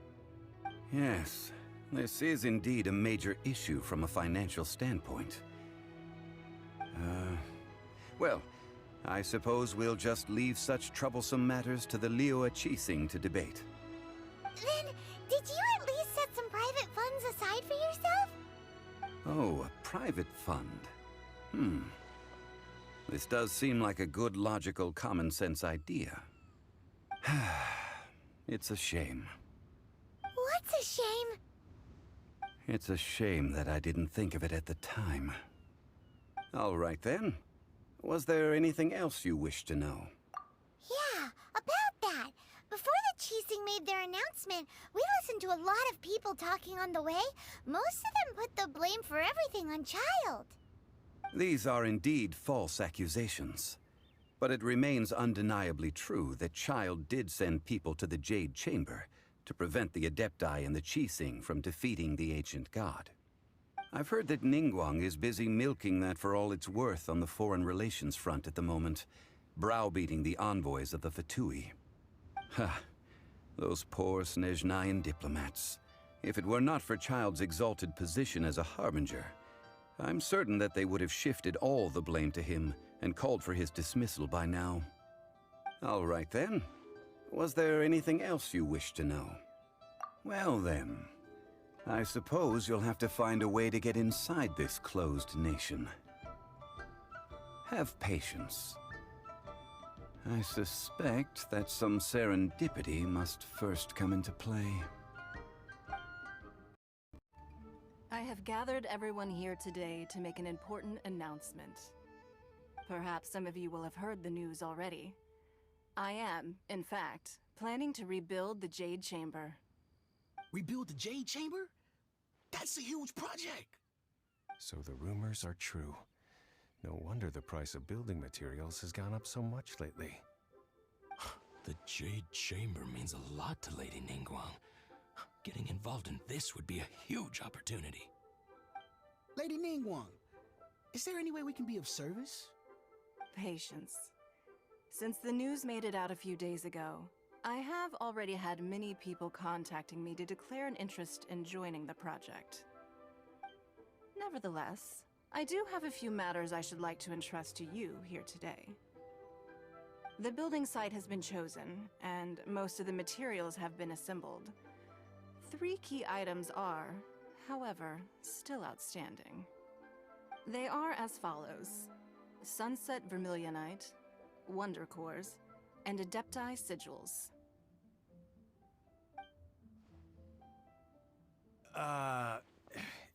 Yes, this is indeed a major issue from a financial standpoint. Well, I suppose we'll just leave such troublesome matters to the Liyue Qixing to debate. Then, did you at least set some private funds aside for yourself? Oh, a private fund. This does seem like a good, logical, common-sense idea. It's a shame. What's a shame? It's a shame that I didn't think of it at the time. All right then. Was there anything else you wish to know? Yeah, about that. Before the Qixing made their announcement, we listened to a lot of people talking on the way. Most of them put the blame for everything on Child. These are indeed false accusations. But it remains undeniably true that Child did send people to the Jade Chamber to prevent the Adepti and the Qixing from defeating the ancient god. I've heard that Ningguang is busy milking that for all it's worth on the foreign relations front at the moment, browbeating the envoys of the Fatui. Ha! Those poor Snezhnayan diplomats. If it were not for Child's exalted position as a harbinger, I'm certain that they would have shifted all the blame to him and called for his dismissal by now. All right then. Was there anything else you wish to know? Well then, I suppose you'll have to find a way to get inside this closed nation. Have patience. I suspect that some serendipity must first come into play. I have gathered everyone here today to make an important announcement. Perhaps some of you will have heard the news already. I am, in fact, planning to rebuild the Jade Chamber. Rebuild the Jade Chamber? That's a huge project! So the rumors are true. No wonder the price of building materials has gone up so much lately. The Jade Chamber means a lot to Lady Ningguang. Getting involved in this would be a huge opportunity. Lady Ningguang, is there any way we can be of service? Patience. Since the news made it out a few days ago, I have already had many people contacting me to declare an interest in joining the project. Nevertheless, I do have a few matters I should like to entrust to you here today. The building site has been chosen, and most of the materials have been assembled. 3 key items are, however, still outstanding. They are as follows: Sunset Vermilionite, Wonder Cores, and Adepti Sigils.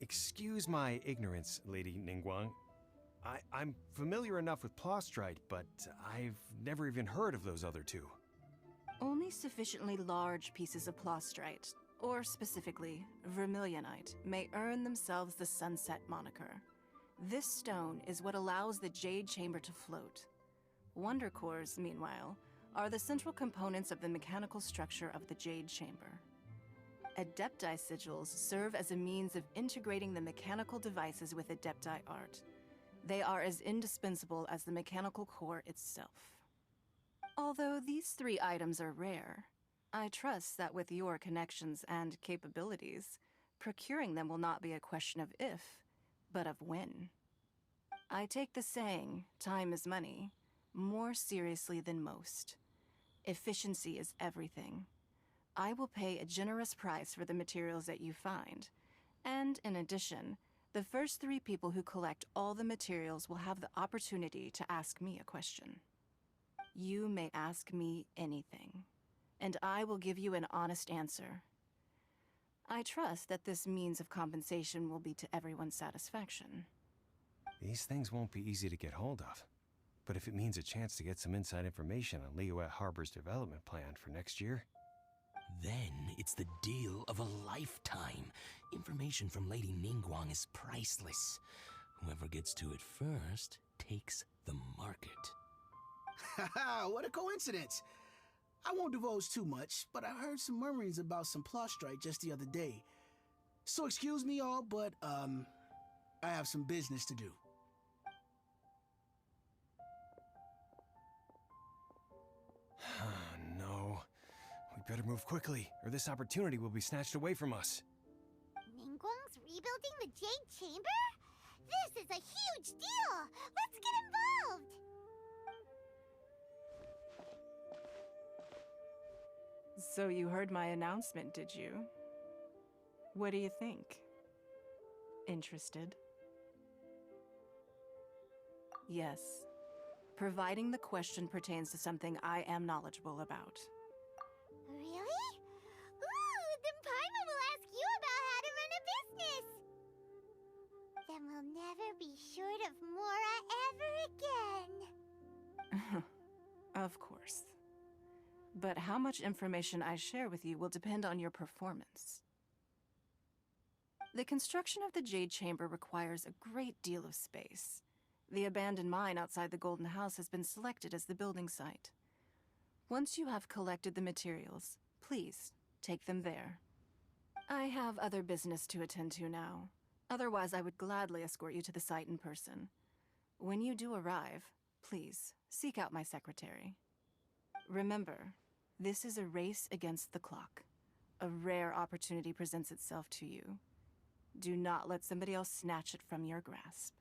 Excuse my ignorance, Lady Ningguang. I'm familiar enough with Plostrite, but I've never even heard of those other two. Only sufficiently large pieces of Plostrite, or specifically, Vermilionite, may earn themselves the Sunset moniker. This stone is what allows the Jade Chamber to float. Wonder cores, meanwhile, are the central components of the mechanical structure of the Jade Chamber. Adepti sigils serve as a means of integrating the mechanical devices with Adepti art. They are as indispensable as the mechanical core itself. Although these three items are rare, I trust that with your connections and capabilities, procuring them will not be a question of if, but of when. I take the saying, time is money, more seriously than most. Efficiency is everything. I will pay a generous price for the materials that you find, and in addition, the first 3 people who collect all the materials will have the opportunity to ask me a question. You may ask me anything, and I will give you an honest answer. I trust that this means of compensation will be to everyone's satisfaction. These things won't be easy to get hold of. But if it means a chance to get some inside information on Li Yué Harbor's development plan for next year... Then it's the deal of a lifetime. Information from Lady Ningguang is priceless. Whoever gets to it first takes the market. Haha, what a coincidence! I won't divulge too much, but I heard some murmurings about some Plostrite just the other day. So excuse me all, but, I have some business to do. No. We better move quickly, or this opportunity will be snatched away from us. Ningguang's rebuilding the Jade Chamber? This is a huge deal! Let's get involved! So you heard my announcement, did you? What do you think? Interested? Yes. Providing the question pertains to something I am knowledgeable about. Really? Ooh, then Paimon will ask you about how to run a business! Then we'll never be short of Mora ever again. Of course. But how much information I share with you will depend on your performance. The construction of the Jade Chamber requires a great deal of space. The abandoned mine outside the Golden House has been selected as the building site. Once you have collected the materials, please take them there. I have other business to attend to now. Otherwise, I would gladly escort you to the site in person. When you do arrive, please seek out my secretary. Remember, this is a race against the clock. A rare opportunity presents itself to you. Do not let somebody else snatch it from your grasp.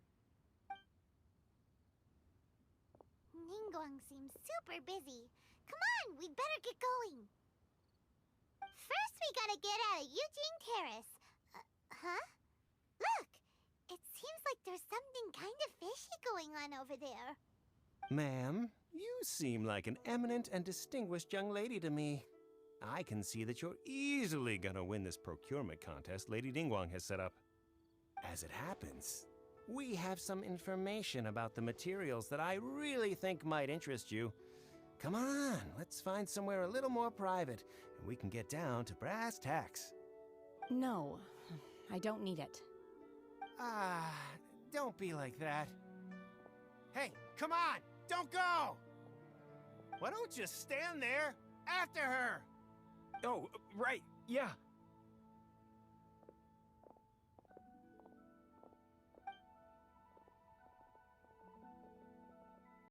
Ningguang seems super busy. Come on, we'd better get going. First, we gotta get out of Eugene Terrace. Huh? Look! It seems like there's something kind of fishy going on over there. Ma'am, you seem like an eminent and distinguished young lady to me. I can see that you're easily gonna win this procurement contest Lady Ningguang has set up. As it happens, we have some information about the materials that I really think might interest you. Come on, let's find somewhere a little more private, and we can get down to brass tacks. No, I don't need it. Ah, don't be like that. Hey, come on, don't go! Why don't you stand there after her? Oh, right, yeah.